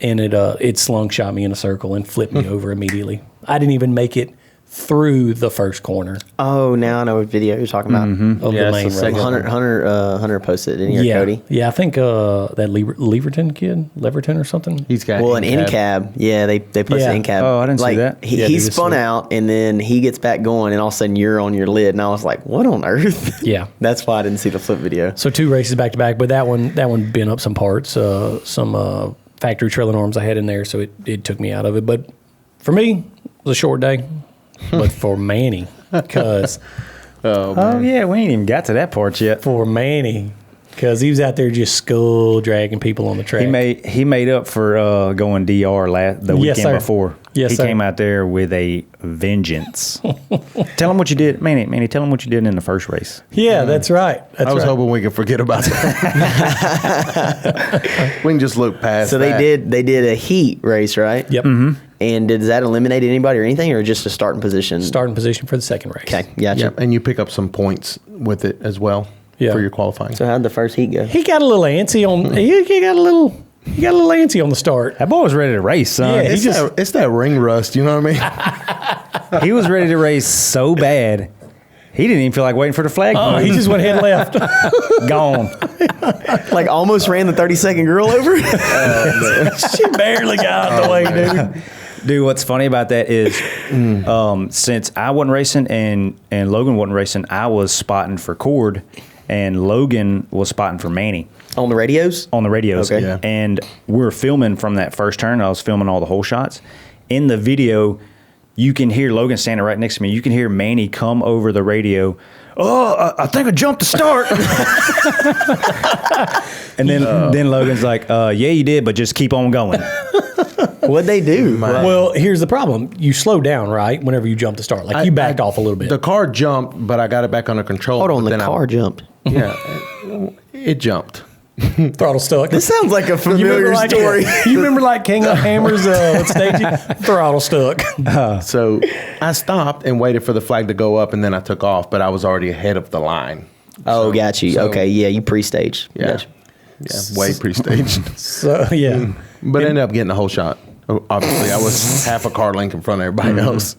And it slung-shot me in a circle and flipped me over immediately. I didn't even make it through the first corner Oh, now I know what video you're talking about. of Yeah, the main it's the road. second Hunter posted it in here, Yeah, Cody. yeah. I think that Leverton kid, Leverton or something. He's got Well, an in cab. Yeah, they posted Yeah. in cab. Oh, I didn't see like, that. He, Yeah, he dude, it's spun sweet. out, and then he gets back going, and all of a sudden you're on your lid, and I was like, "What on earth?" Yeah. That's why I didn't see the flip video. So 2 races back to back, but that one bent up some parts, some factory trailing arms I had in there, so it took me out of it. But for me, it was a short day. But for Manny, because oh yeah, we ain't even got to that part yet. because he was out there just skull dragging people on the track. He made up for going DR the Yes, weekend sir. before. Yes, he sir. came out there with a vengeance. Tell him what you did, Manny. Tell him what you did in the first race. Yeah, that's right. I was right. hoping we could forget about that. We can just look past So that. they did a heat race, right? Yep. And does that eliminate anybody or anything, or just a starting position? Starting position for the second race. Okay, gotcha. Yep, and you pick up some points with it as well Yeah. for your qualifying. So how'd the first heat go? He got a little antsy on. He got a little antsy on the start. That boy was ready to race, son. Yeah, It's that ring rust, you know what I mean? He was ready to race so bad. He didn't even feel like waiting for the flag. Oh, he just went ahead and left. Gone. Like almost ran the 30-second girl over. She barely got out the way, dude. Dude, what's funny about that is since I wasn't racing and Logan wasn't racing, I was spotting for Cord, and Logan was spotting for Manny. On the radios? On the radios. Okay. Yeah. And we were filming from that first turn. I was filming all the hole shots. In the video, you can hear Logan standing right next to me. You can hear Manny come over the radio. Oh, I think I jumped the start. And then Logan's like, yeah, you did, but just keep on going. What'd they do? Well, here's the problem. You slow down, right, whenever you jump to start. Like, you backed off a little bit. The car jumped, but I got it back under control. Hold on, but the then car jumped. Yeah, it jumped. Throttle stuck. This sounds like a familiar story. You remember like King of Hammers staging? Throttle stuck. So I stopped and waited for the flag to go up, and then I took off, but I was already ahead of the line. Oh, got you. so- Okay, yeah, you pre-staged. Yeah, Gotcha. yeah, way pre-staged. So, yeah. But ended up getting the whole shot. Obviously, I was half a car length in front of everybody else.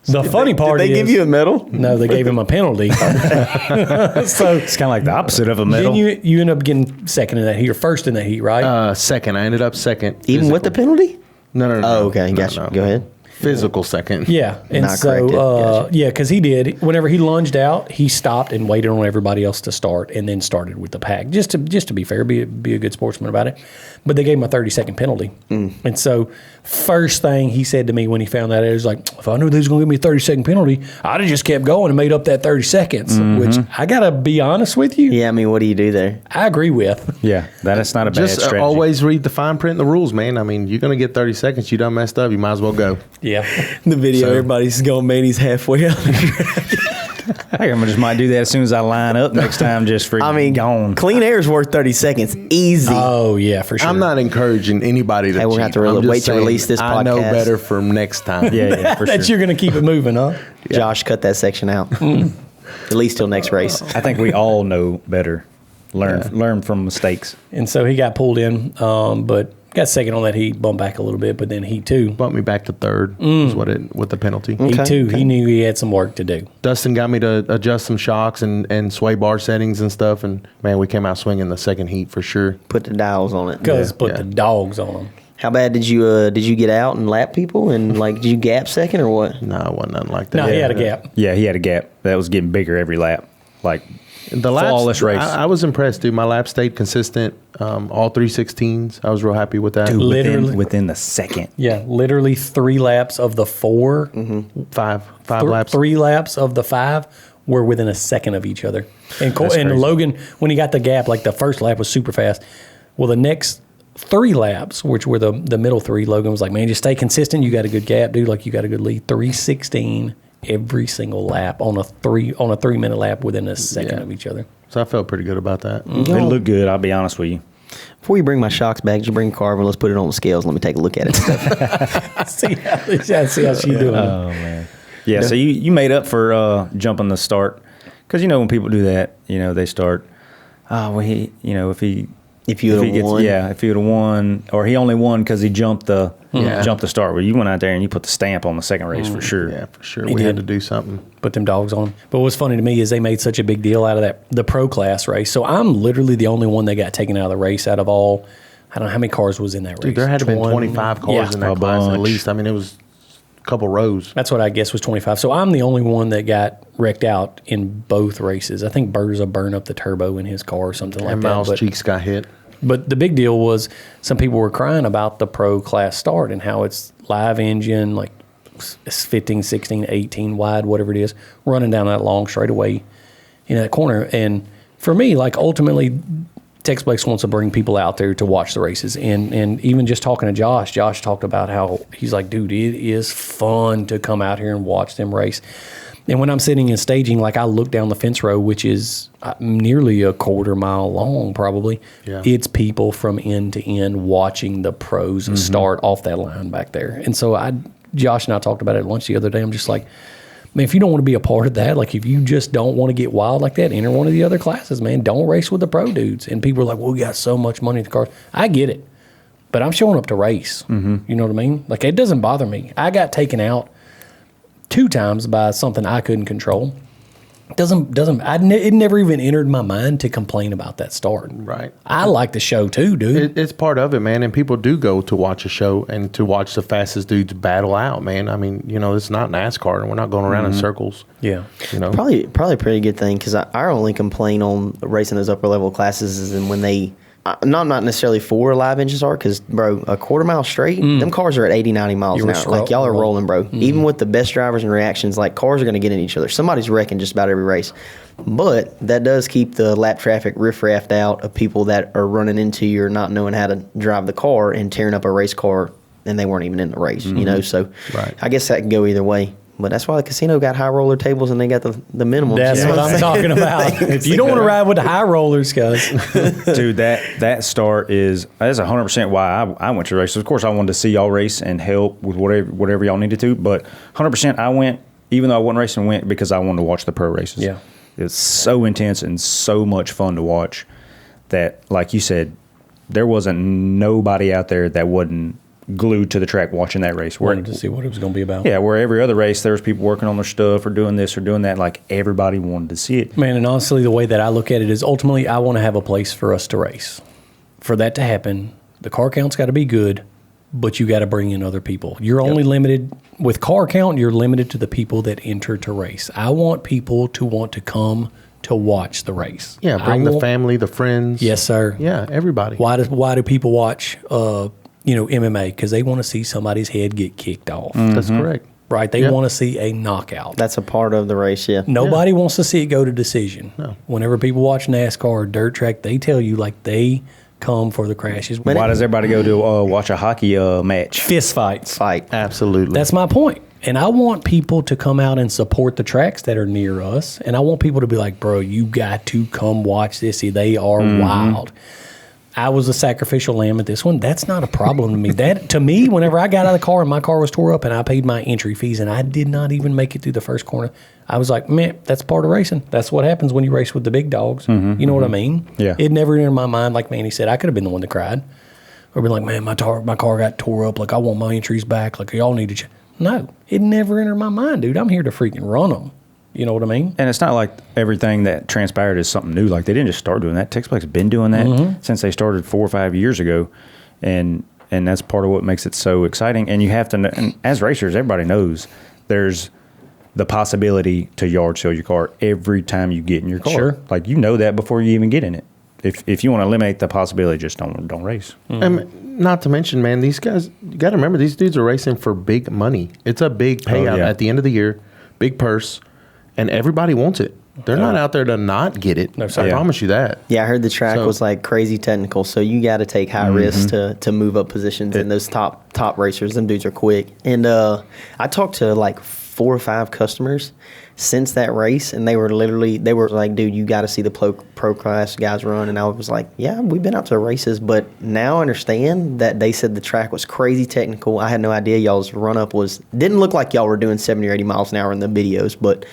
The funny part Did they is, give you a medal? no, they gave him a penalty. So It's kind of like the opposite of a medal. then you end up getting second in that heat or first in that heat, right? Second, I ended up second. Even with the penalty? No. Oh, okay, gotcha. Go ahead. Physical second. Yeah, and Not so corrected. Gotcha. yeah, because he did. Whenever he lunged out, he stopped and waited on everybody else to start, and then started with the pack. Just to be fair, be a good sportsman about it. But they gave him a 30-second penalty, and so first thing he said to me when he found that out, he was like, "If I knew they was going to give me a 30-second penalty, I'd have just kept going and made up that 30 seconds." Which I gotta be honest with you, Yeah, I mean, what do you do there? I agree with. Yeah, that's not a bad Just strategy. always read the fine print and the rules, man. I mean, you're going to get 30 seconds. You done messed up. You might as well go. Yeah, The video, So- everybody's going, man, he's halfway out. I think I just might do that as soon as I line up next time, just for I mean, gone. clean air is worth 30 seconds. Easy. oh yeah, for sure. I'm not encouraging anybody to Hey, we're gonna cheat. have to I'm just wait to saying release this I know podcast. better from next time. Yeah, for that sure. you're gonna keep it moving, huh? Josh, cut that section out. At least till next race. I think we all know better. Learn from mistakes. And so he got pulled in, but got second on that heat, bumped back a little bit, but then heat two. Bumped me back to third is what it with the penalty. Heat Okay, two, okay. he knew he had some work to do. Dustin got me to adjust some shocks and sway bar settings and stuff. And man, we came out swinging the second heat for sure. Put the dials on it. Because put yeah. the dogs on him. How bad did you get out and lap people and like did you gap second or what? No, it wasn't nothing like that. No, he had a gap. Yeah, he had a gap that was getting bigger every lap. Like The laps, flawless race. I was impressed, dude. My lap stayed consistent. All 316s. I was real happy with that. dude, Literally. within the second. Yeah, literally 3 laps of the 4, Five laps. 3 laps of the 5 were within a second of each other. And, That's and crazy. Logan, when he got the gap, like the first lap was super fast. Well, the next 3 laps, which were the middle 3, Logan was like, man, just stay consistent. You got a good gap, dude. Like, you got a good lead. 316 every single lap on a 3-minute lap within a second Yeah. of each other. So I felt pretty good about that. They look good, I'll be honest with you. Before you bring my shocks back, did you bring Carver? Let's put it on the scales. Let me take a look at it. see how she's doing. Oh, man. Yeah, so you made up for jumping the start. Because, when people do that, they start, if he If you would have won. Yeah, if he would have won, or he only won because he jumped the start. Well, you went out there and you put the stamp on the second race for sure. Yeah, for sure. He We had did. to do something. Put them dogs on. But what's funny to me is they made such a big deal out of the pro class race. So I'm literally the only one that got taken out of the race out of all. I don't know how many cars was in that race. Dude, there had to have been 25 cars Yeah. in that A class at bunch. least. I mean, it was a couple rows. That's what I guess was 25. So I'm the only one that got wrecked out in both races. I think Berza burned up the turbo in his car or something like And that. Miles But, Cheeks got hit. but the big deal was some people were crying about the pro class start and how it's live engine, like it's 15, 16, 18 wide, whatever it is, running down that long straightaway in that corner. And for me, like ultimately, TexPlex wants to bring people out there to watch the races. And even just talking to Josh talked about how he's like, dude, it is fun to come out here and watch them race. And when I'm sitting in staging, like I look down the fence row, which is nearly a quarter mile long, probably. Yeah. It's people from end to end watching the pros start off that line back there. And so Josh and I talked about it at lunch the other day. I'm just like, man, if you don't want to be a part of that, like if you just don't want to get wild like that, enter one of the other classes, man. Don't race with the pro dudes. And people are like, well, we got so much money in the cars. I get it. But I'm showing up to race. You know what I mean? Like it doesn't bother me. I got taken out 2 times by something I couldn't control. It never even entered my mind to complain about that start. Right. I like the show too, dude. It's part of it, man. And people do go to watch a show and to watch the fastest dudes battle out, man. I mean, it's not NASCAR, and we're not going around in circles. Yeah. Probably a pretty good thing, because our only complaint on racing those upper level classes is when they. Not necessarily for live engine start, because, bro, a quarter mile straight, them cars are at 80, 90 miles an hour. Like, y'all are rolling, bro. Even with the best drivers and reactions, like, cars are going to get in each other. Somebody's wrecking just about every race. But that does keep the lap traffic riffraffed out of people that are running into you or not knowing how to drive the car and tearing up a race car, and they weren't even in the race, So Right. I guess that can go either way. But that's why the casino got high roller tables and they got the minimum. That's what I'm talking about. If you don't want to ride with the high rollers, guys. Dude, that's 100% why I went to race. Of course, I wanted to see y'all race and help with whatever y'all needed to. But 100%, I went, even though I wasn't racing, went because I wanted to watch the pro races. Yeah. It's so intense and so much fun to watch that, like you said, there wasn't nobody out there that wasn't glued to the track watching that race. Wanted to see what it was going to be about. Yeah, where every other race, there was people working on their stuff or doing this or doing that. Like, everybody wanted to see it. Man, and honestly, the way that I look at it is ultimately I want to have a place for us to race. For that to happen, the car count's got to be good, but you got to bring in other people. You're only limited with car count. You're limited to the people that enter to race. I want people to want to come to watch the race. Yeah, bring the family, the friends. Yes, sir. Yeah, everybody. Why do people watch MMA? Because they want to see somebody's head get kicked off. That's correct. Right? They want to see a knockout. That's a part of the race, yeah. Nobody wants to see it go to decision. No. Whenever people watch NASCAR or dirt track, they tell you like they come for the crashes. Why does everybody go to watch a hockey match? Fist fights. Absolutely. That's my point. And I want people to come out and support the tracks that are near us. And I want people to be like, bro, you got to come watch this. They are wild. I was a sacrificial lamb at this one. That's not a problem to me. To me, whenever I got out of the car and my car was tore up and I paid my entry fees and I did not even make it through the first corner, I was like, man, that's part of racing. That's what happens when you race with the big dogs. You know what I mean? Yeah. It never entered my mind, like Manny said, I could have been the one that cried. Or been like, man, my car got tore up. Like, I want my entries back. Like, y'all need to No, it never entered my mind, dude. I'm here to freaking run them. You know what I mean? And it's not like everything that transpired is something new. Like, they didn't just start doing that. TexPlex has been doing that since they started 4 or 5 years ago. And that's part of what makes it so exciting. And you have to know, and as racers, everybody knows there's the possibility to yard sale your car every time you get in your car. Sure. Like, you know that before you even get in it. If you want to eliminate the possibility, just don't race. And not to mention, man, these guys, you got to remember, these dudes are racing for big money. It's a big payout at the end of the year, big purse, and everybody wants it. They're not out there to not get it. No, sir. I promise you that. Yeah, I heard the track was like crazy technical, so you got to take high risks to move up positions. And those top racers, them dudes are quick. And I talked to like 4 or 5 customers since that race, and they were like, dude, you got to see the pro class guys run. And I was like, yeah, we've been out to races, but now I understand that they said the track was crazy technical. I had no idea y'all's run up didn't look like y'all were doing 70 or 80 miles an hour in the videos, but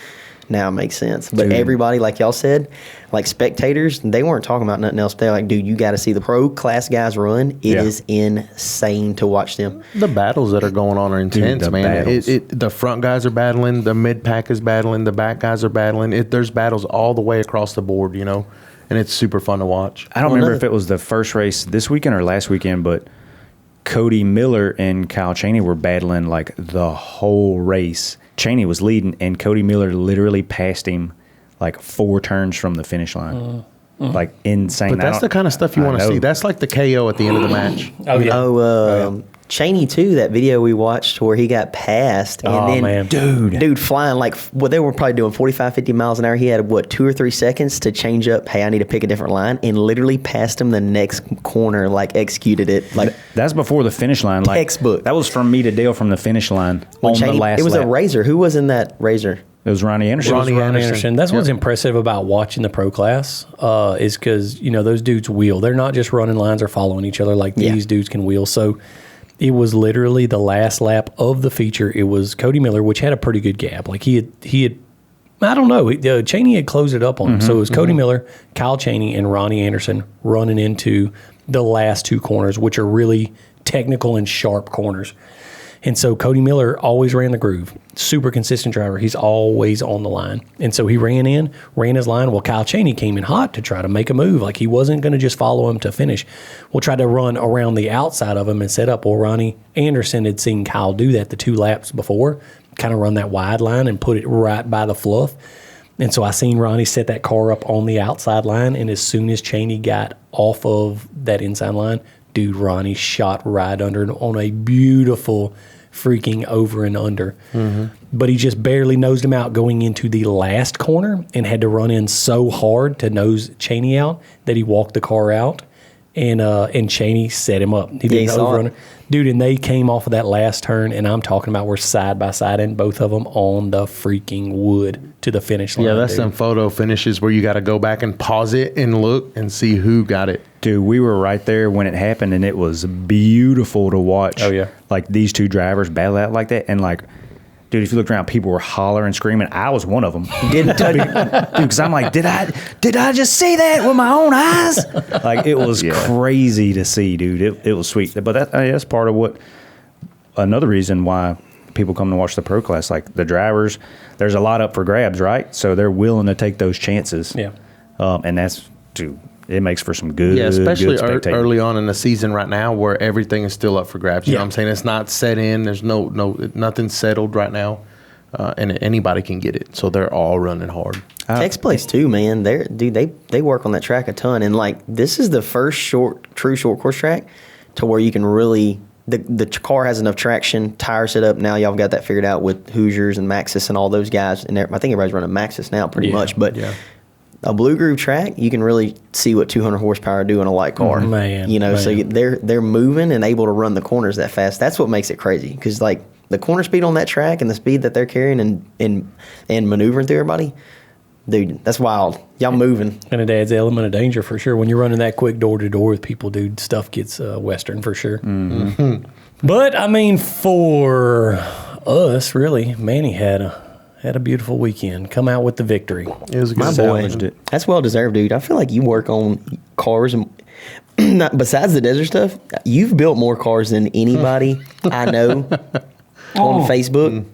now it makes sense. But everybody, like y'all said, like spectators, they weren't talking about nothing else. They're like, dude, you got to see the pro class guys run. It is insane to watch them. The battles that are going on are intense, the man. battles. The front guys are battling, the mid pack is battling, the back guys are battling. There's battles all the way across the board, and it's super fun to watch. I don't remember if it was the first race this weekend or last weekend, but Cody Miller and Kyle Chaney were battling like the whole race. Chaney was leading, and Cody Miller literally passed him like 4 turns from the finish line. Like, insane. But that's the kind of stuff you want to see. That's like the KO at the end of the match. Oh, yeah. Chaney too, that video we watched where he got passed and then dude flying like they were probably doing 45 50 miles an hour. He had 2 or 3 seconds to change up, hey, I need to pick a different line, and literally passed him the next corner, like executed it. Like, that's before the finish line. Like, textbook. That was from me to Dale from the finish line on Chaney, the last it was lap. a razor. Who was in that razor? It was Ronnie Anderson. Ronnie Anderson. That's what's impressive about watching the pro class is because, those dudes wheel. They're not just running lines or following each other like these dudes can wheel. So it was literally the last lap of the feature. It was Cody Miller, which had a pretty good gap. Like, he had I don't know, Chaney had closed it up on him. So it was Cody Miller, Kyle Chaney, and Ronnie Anderson running into the last 2 corners, which are really technical and sharp corners. And so Cody Miller always ran the groove. Super consistent driver. He's always on the line. And so he ran his line. Well, Kyle Chaney came in hot to try to make a move. Like he wasn't going to just follow him to finish. We'll try to run around the outside of him and set up. Well, Ronnie Anderson had seen Kyle do that the 2 laps before, kind of run that wide line and put it right by the fluff. And so I seen Ronnie set that car up on the outside line. And as soon as Chaney got off of that inside line, dude, Ronnie shot right under on a beautiful freaking over and under. But he just barely nosed him out going into the last corner and had to run in so hard to nose Chaney out that he walked the car out. And Chaney set him up. He did an over. Dude, and they came off of that last turn, and I'm talking about we're side by side, and both of them on the freaking wood to the finish line. Yeah, that's some photo finishes where you got to go back and pause it and look and see who got it. Dude, we were right there when it happened, and it was beautiful to watch. Oh, yeah. Like, these 2 drivers battle out like that, and, like, dude, if you looked around, people were hollering, screaming. I was one of them. Didn't touch Because I'm like, did I just see that with my own eyes? Like, it was crazy to see, dude. It was sweet. But that's part of what, another reason why people come to watch the pro class. Like, the drivers, there's a lot up for grabs, right? So they're willing to take those chances. Yeah. And that's, dude, it makes for some good, especially good spectating. early on in the season right now where everything is still up for grabs. You know what I'm saying? It's not set in. There's nothing settled right now, and anybody can get it. So they're all running hard. TexPlex too, man. They work on that track a ton, and like this is the first true short course track to where you can really the car has enough traction, tire set up. Now y'all got that figured out with Hoosiers and Maxxis and all those guys, and I think everybody's running Maxxis now pretty much, but. Yeah. A Blue Groove track, you can really see what 200 horsepower do in a light car. So they're moving and able to run the corners that fast. That's what makes it crazy. Because like the corner speed on that track and the speed that they're carrying and maneuvering through everybody, dude, that's wild. Y'all moving. And it adds an element of danger for sure. When you're running that quick door to door with people, dude, stuff gets Western for sure. But I mean, for us, really, Manny had a beautiful weekend. Come out with the victory. It was a My good boy, that's well deserved, dude. I feel like you work on cars and besides the desert stuff, you've built more cars than anybody I know on Facebook.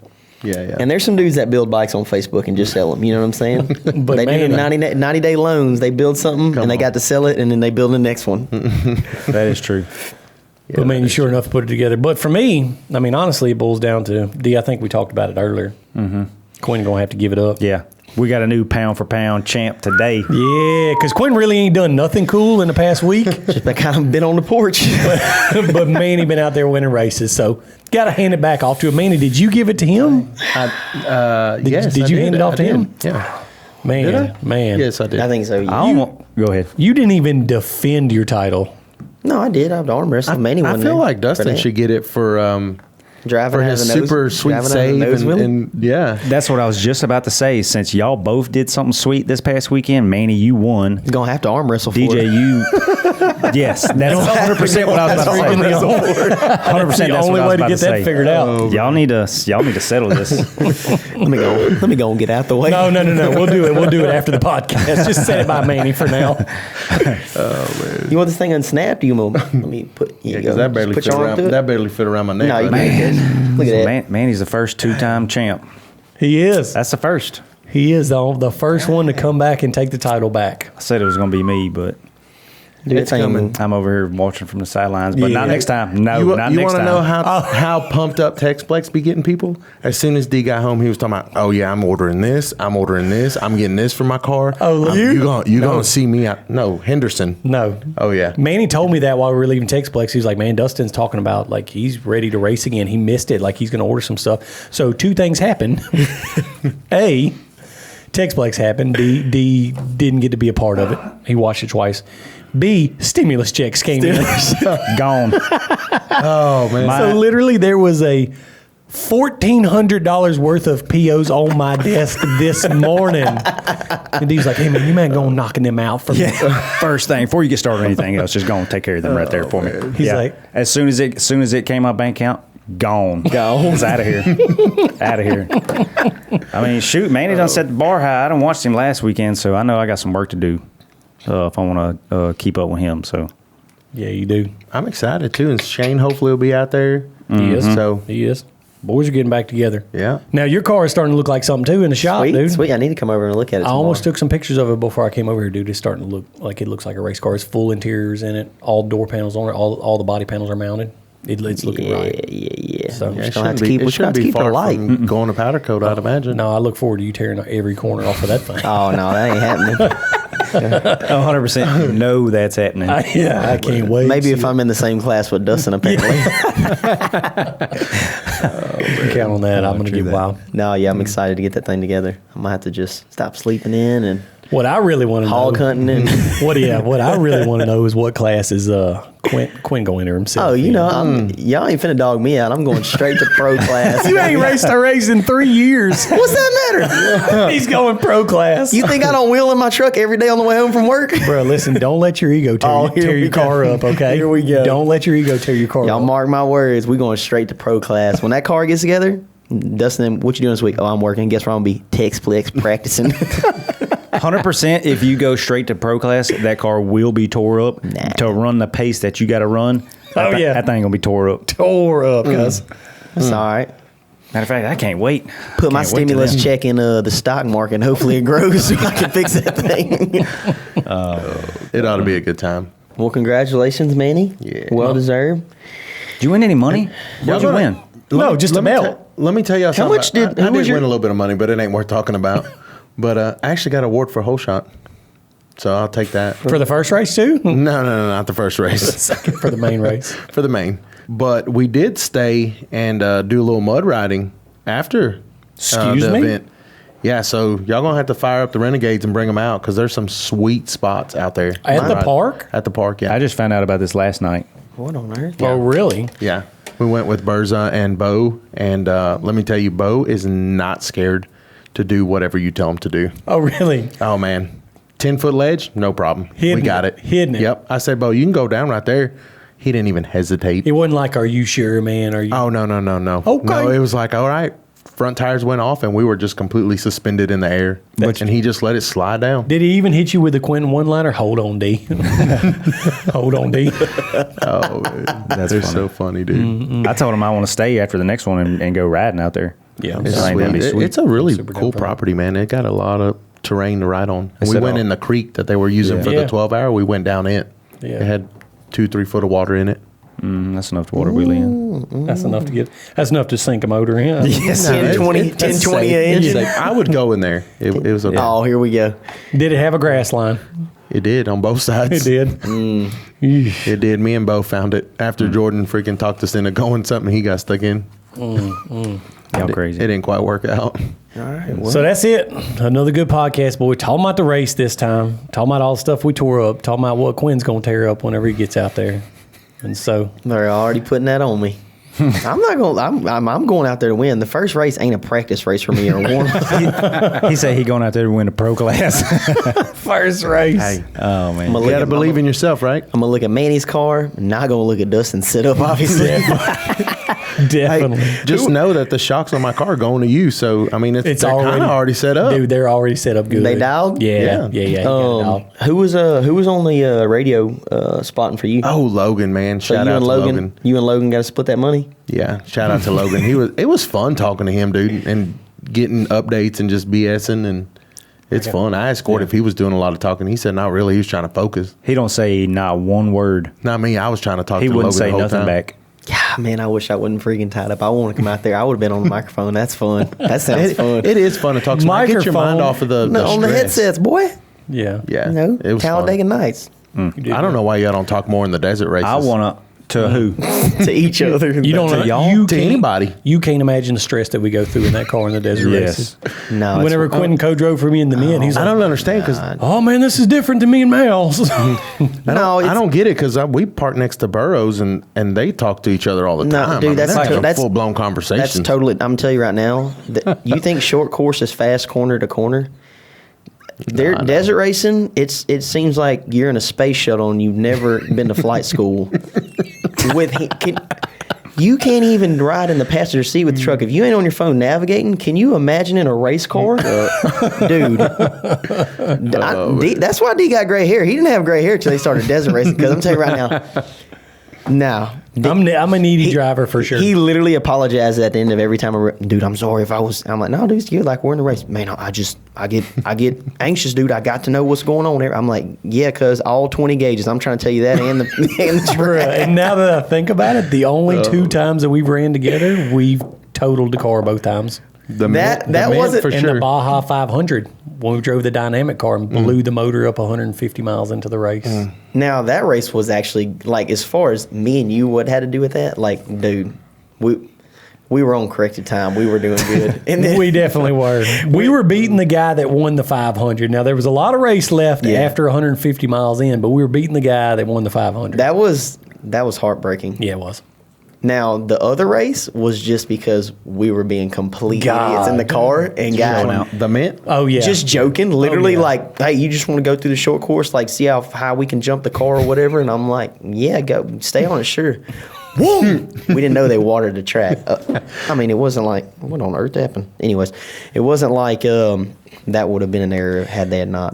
Yeah. And there's some dudes that build bikes on Facebook and just sell them. You know what I'm saying? But they do man, 90-day loans. They build something and they got to sell it, and then they build the next one. That is true. But man, you sure enough put it together. But for me, I mean, honestly, it boils down to I think we talked about it earlier. Quinn gonna have to give it up. Yeah. We got a new pound for pound champ today. Yeah, because Quinn really ain't done nothing cool in the past week. Just kind of been on the porch. But Manny been out there winning races, so got to hand it back off to him. Manny, did you give it to him? Yes. Did you hand it off to him? Yeah. Man. Yes, I did. I think so. Go ahead. You didn't even defend your title. No, I did. I've arm wrestled Manny. I feel like Dustin should get it for driving for his having super sweet driving save having a nose wheel? and yeah. That's what I was just about to say. Since y'all both did something sweet this past weekend, Manny, you won. He's gonna have to arm wrestle for DJ, it. you. Yes, that's 100% what I was about to say. 100%. The only way to get that figured out. Y'all need to settle this. Let me go and get out the way. No. We'll do it after the podcast. Just set it by Manny for now. Oh man. You want this thing unsnapped? You want let me put? Yeah, because that barely fit around my neck. No, you right man. Look at that. Manny's the first 2-time champ. He is. That's the first. He is the first one to come back and take the title back. I said it was going to be me, but Dude, It's coming. I'm over here watching from the sidelines. But not Yeah. next time. No, You not next want to time. know how pumped up TexPlex be getting people? As soon as D got home, he was talking about, oh yeah, I'm ordering this, I'm getting this for my car. Oh, you gonna see me out? No, Henderson. No. Oh yeah. Manny told me that while we were leaving TexPlex. He was like, man, Dustin's talking about like he's ready to race again. He missed it. Like he's going to order some stuff. So 2 things happened. A, TexPlex happened. D didn't get to be a part of it. He watched it twice. B, stimulus checks came in. Gone. Oh man. So literally there was a $1,400 worth of POs on my desk this morning. And D's like, hey man, you mind going knocking them out for me? First thing, before you get started on anything else, just go and take care of them right there for me. He's like- as soon as it came my bank account, gone. It's out of here. Out of here. I mean, shoot, Manny done set the bar high. I done watched him last weekend, so I know I got some work to do if I want to keep up with him. So Yeah, you do. I'm excited too, and Shane hopefully will be out there. He is. So He is. Boys are getting back together. yeah. Now your car is starting to look like something too in the shop, Sweet, dude. sweet. I need to come over and look at it. I almost tomorrow. took some pictures of it before I came over here, dude. It's starting to look like it looks like a race car. It's full interiors in it. All door panels on it. All the body panels are mounted. It's looking right. Yeah. So- We're Yeah, just gonna have to keep. We're just gonna have to keep it light. from going to powder coat, I'd imagine. No, I look forward to you tearing every corner off of that thing. Oh no, that ain't happening. 100% know that's happening. Yeah, I can't wait. Maybe to if see I'm in the same class with Dustin, apparently. it. Count on that. I'm going to true get that. wild. No, yeah, I'm excited to get that thing together. I'm gonna have to just stop sleeping in and What I really want to know. hog hunting and. What I really want to know is what class is Quinn going there himself. Oh, you in? know, y'all ain't finna dog me out. I'm going straight to pro class. You ain't raced a race in 3 years. What's that matter? He's going pro class. You think I don't wheel in my truck every day on the way home from work? Bro, listen, don't let your ego Oh, here tear we your go. car up, okay? Here we go. Don't let your ego tear your car Y'all up. mark my words. We going straight to pro class. When that car gets together, Dustin, what you doing this week? Oh, I'm working. Guess where I'm gonna be? TexPlex practicing. 100% if you go straight to pro class, that car will be tore up Nah. to run the pace that you got to run. Oh, yeah. That thing going to be tore up. Tore up, guys. That's all right. Matter of fact, I can't wait. Put my Can't wait to stimulus them. check in the stock market and hopefully it grows so I can fix that thing. It ought to be a good time. Well, congratulations, Manny. Yeah. Well deserved. Did you win any money? What'd you win? No, just a belt. Let me tell y'all something. much did- I who was did your- win a little bit of money, but it ain't worth talking about. But I actually got an award for a whole shot, so I'll take that. For the first race, too? No, not the first race. Second for the main race. For the main. But we did stay and do a little mud riding after Excuse the me? event. Yeah, so y'all gonna have to fire up the Renegades and bring them out because there's some sweet spots out there. At the park? At the park, yeah. I just found out about this last night. What on earth? Oh, really? Yeah. We went with Berza and Bo, and let me tell you, Bo is not scared to do whatever you tell him to do. Oh, really? Oh, man. 10-foot ledge, no problem. Hidden we got it. it. Hidden it. Yep. I said, Bo, you can go down right there. He didn't even hesitate. It wasn't like, are you sure, man? Are you? Oh, no. Okay. No, it was like, all right. Front tires went off, and we were just completely suspended in the air. And he just let it slide down. Did he even hit you with the Quinton one-liner? Hold on, D. Hold on, D. Oh, man. They're so funny, dude. I told him I want to stay after the next one and go riding out there. Yeah. It's, I think that'd be sweet. sweet. It's a really Super cool dope. property, man. It got a lot of terrain to ride on. And we said went all- in the creek that they were using Yeah. for Yeah. the 12-hour. We went down it. Yeah. It had 2-3 foot of water in it. That's enough to water wheelie in. That's enough to sink a motor in. Yes, 10, 20, 10, 20 an inch. I would go in there. It was okay. Oh, here we go. Did it have a grass line? It did on both sides. It did. Eesh. It did. Me and Bo found it after Jordan freaking talked us into going something he got stuck in. Y'all crazy. It didn't quite work out. All right. Well, So that's it. Another good podcast, boy. Talking about the race this time. Talking about all the stuff we tore up. Talking about what Quinn's going to tear up whenever he gets out there. And so, they're already putting that on me. I'm not going. I'm going out there to win. The first race ain't a practice race for me or a warm up. He said he going out there to win a pro class. first race. Hey, Oh, man. you got to believe in yourself, right? I'm gonna look at Manny's car. Not gonna look at Dustin's sit up. Obviously. Definitely. Just know that the shocks on my car are going to you. So, I mean, It's they're kind of already set up. Dude, they're already set up good. They dialed? Yeah. You got it dialed. Who was on the radio spotting for you? Oh, Logan, man. so Shout you out and to Logan. You and Logan got to split that money. Yeah, shout out to Logan. It was fun talking to him, dude, and getting updates and just BSing, and it's fun. I asked Gord if he was doing a lot of talking. He said not really. He was trying to focus. He don't say not one word. Not me. I was trying to talk He to wouldn't Logan say the whole nothing time. back. Yeah, man, I wish I wasn't freaking tied up. I want to come out there. I would have been on the microphone. That's fun. That sounds fun. It is fun to talk. Get your Microphone. mind off of the No, on the stress. headsets, boy. Yeah. Yeah, You know, it was Talladega fun. Nights You did I don't know why y'all don't talk more in the desert races. I want to who? to each other. You don't To know. y'all? You to can't- anybody. You can't imagine the stress that we go through in that car in the desert Yes. races. No, it's- Whenever Quinton co-drove for me in the mid, he's I like, don't understand because oh, man, this is different than me and Mal's. no, I don't get it because we park next to Burroughs and they talk to each other all the No, time. dude, I mean, that's that's to- a that's- full blown conversation. That's totally. I'm telling you right now. That you think short course is fast corner to corner? They're desert racing. It seems like you're in a space shuttle and you've never been to flight school. You can't even ride in the passenger seat with the truck if you ain't on your phone navigating. Can you imagine in a race car, dude? That's why D got gray hair. He didn't have gray hair till they started desert racing. Because I'm telling you right now, No. I'm a needy driver for sure. He literally apologized at the end of every time. Dude, I'm sorry if I was. I'm like, no, dude, it's good. Like, we're in the race. Man, I get anxious, dude. I got to know what's going on there. I'm like, yeah, cause all 20 gauges. I'm trying to tell you that, and the track. And now that I think about it, the only 2 times that we've ran together, we've totaled the car both times. That wasn't for In sure. the Baja 500, when we drove the dynamic car and blew the motor up 150 miles into the race. Now that race was actually like, as far as me and you, what had to do with that? Like, dude, we were on corrected time. We were doing good. And then, We definitely were. We were beating the guy that won the 500. Now, there was a lot of race left after 150 miles in, but we were beating the guy that won the 500. that was heartbreaking. Yeah, it was. Now the other race was just because we were being complete idiots in the car and got The mint. Oh, yeah. just joking, literally yeah. like, hey, you just want to go through the short course, like see how high we can jump the car or whatever. And I'm like, yeah, go stay on it, sure. We didn't know they watered the track. I mean, it wasn't like, what on earth happened? Anyways, it wasn't like that would have been an error had they had not.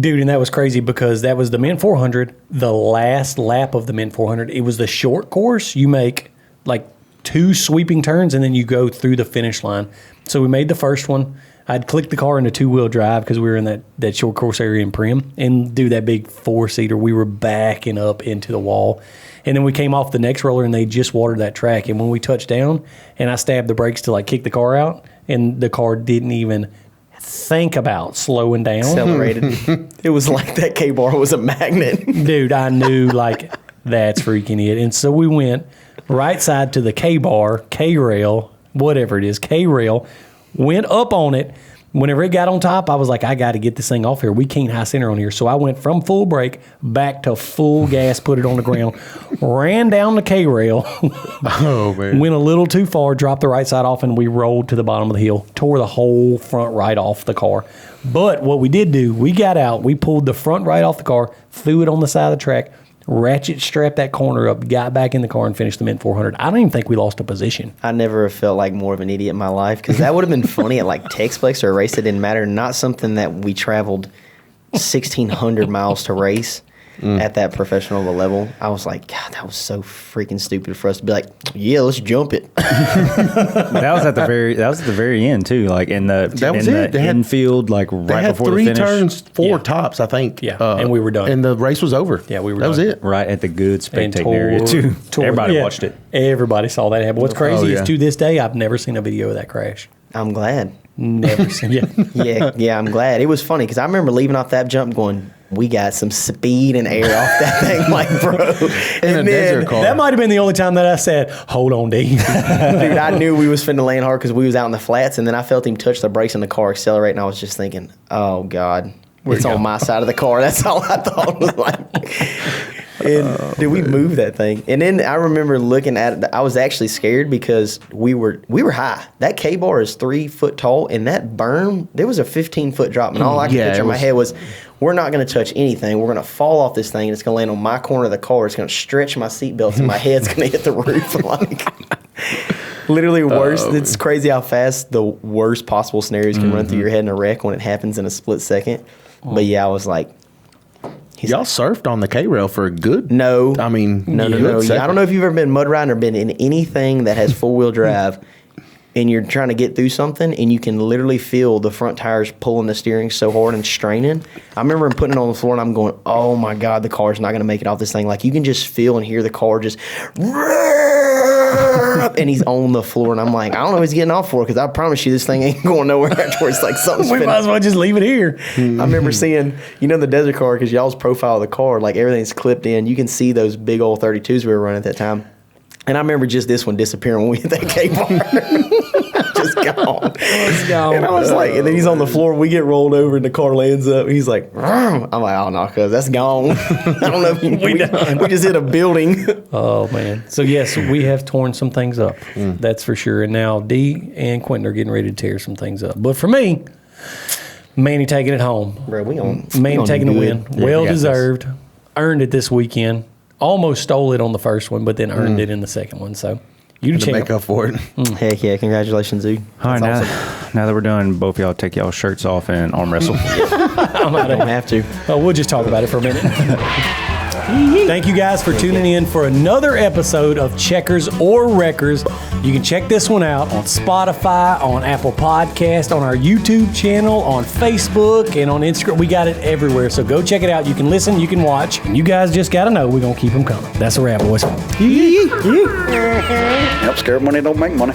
Dude, and that was crazy because that was the Mint 400, the last lap of the Mint 400. It was the short course. You make like 2 sweeping turns and then you go through the finish line. So we made the first one. I'd click the car into 2-wheel drive because we were in that short course area in Prim, and do that big 4-seater. We were backing up into the wall. And then we came off the next roller and they just watered that track. And when we touched down and I stabbed the brakes to like kick the car out, and the car didn't even think about slowing down. Accelerated. It was like that K-bar was a magnet. Dude, I knew like that's freaking it. And so we went right side to the K-bar, K-rail, whatever it is, K-rail, went up on it. Whenever it got on top, I was like, I got to get this thing off here. We can't high center on here. So I went from full brake back to full gas, put it on the ground, ran down the K-rail, Oh man. went a little too far, dropped the right side off, and we rolled to the bottom of the hill, tore the whole front right off the car. But what we did do, we got out, we pulled the front right off the car, threw it on the side of the track, ratchet strapped that corner up, got back in the car, and finished the Mint 400. I don't even think we lost a position. I never felt like more of an idiot in my life, because that would have been funny at like TexPlex or a race that didn't matter. Not something that we traveled 1,600 miles to race at that professional level. I was like, God, that was so freaking stupid for us to be like, yeah, let's jump it. That was at the very end too, like in the They had- infield, like They right had before the 3 finish, turns, 4 Yeah. tops, I think. Yeah, and we were done. And the race was over. Yeah, we were That was done. it. right at the good And spectating area too. Everybody yeah, watched it. Everybody saw that happen. What's crazy yeah. is to this day, I've never seen a video of that crash. I'm glad. Never seen it. Yeah, I'm glad. It was funny because I remember leaving off that jump going, we got some speed and air off that thing, like, bro. In a desert car. That might have been the only time that I said, hold on, D. Dude, I knew we was finna land hard because we was out in the flats, and then I felt him touch the brakes in the car accelerate, and I was just thinking, oh, God. It's on my side of the car. That's all I thought was like. And did we move that thing? And then I remember looking at it. I was actually scared because we were high. That K-bar is 3 foot tall, and that berm, there was a 15-foot drop. And all I could Yeah, picture in it my was- head was, we're not going to touch anything. We're going to fall off this thing, and it's going to land on my corner of the car. It's going to stretch my seatbelts, and my head's going to hit the roof. Like, literally worse. It's crazy how fast the worst possible scenarios can run through your head in a wreck when it happens in a split second. But yeah, I was like, Y'all surfed on the K-rail for a good. no. I mean, No. good Yeah, I don't know if you've ever been mud riding or been in anything that has 4-wheel drive, and you're trying to get through something, and you can literally feel the front tires pulling the steering so hard and straining. I remember him putting it on the floor, and I'm going, oh my God, the car's not going to make it off this thing. Like, you can just feel and hear the car just, and he's on the floor, and I'm like, I don't know what he's getting off for, because I promise you this thing ain't going nowhere afterwards. Like, something's We might as well just leave it here. I remember seeing, the desert car, because y'all's profile of the car, like everything's clipped in. You can see those big old 32s we were running at that time. And I remember just this one disappearing when we hit that K-bar. Just gone. It's gone. And I was like, and then he's on the floor, we get rolled over, and the car lands up. He's like, "Vroom." I'm like, oh no, cuz that's gone. I don't know if we just hit a building. Oh, man. So, yes, we have torn some things up. That's for sure. And now D and Quinton are getting ready to tear some things up. But for me, Manny taking it home. Bro, we on Manny taking the win. Yeah, Well we got this. deserved. Earned it this weekend. Almost stole it on the first one, but then earned it in the second one. So, you the to champ. make up for it. Heck yeah, congratulations, dude. All right, That's now, awesome. now that we're done, both of y'all take y'all shirts off and arm wrestle. I'm out of Don't here. have to. Oh, we'll just talk about it for a minute. Thank you guys for tuning in for another episode of Checkers or Wreckers. You can check this one out on Spotify, on Apple Podcast, on our YouTube channel, on Facebook, and on Instagram. We got it everywhere, so go check it out. You can listen, you can watch, and you guys just got to know we're going to keep them coming. That's a wrap, boys. Help scare money don't make money.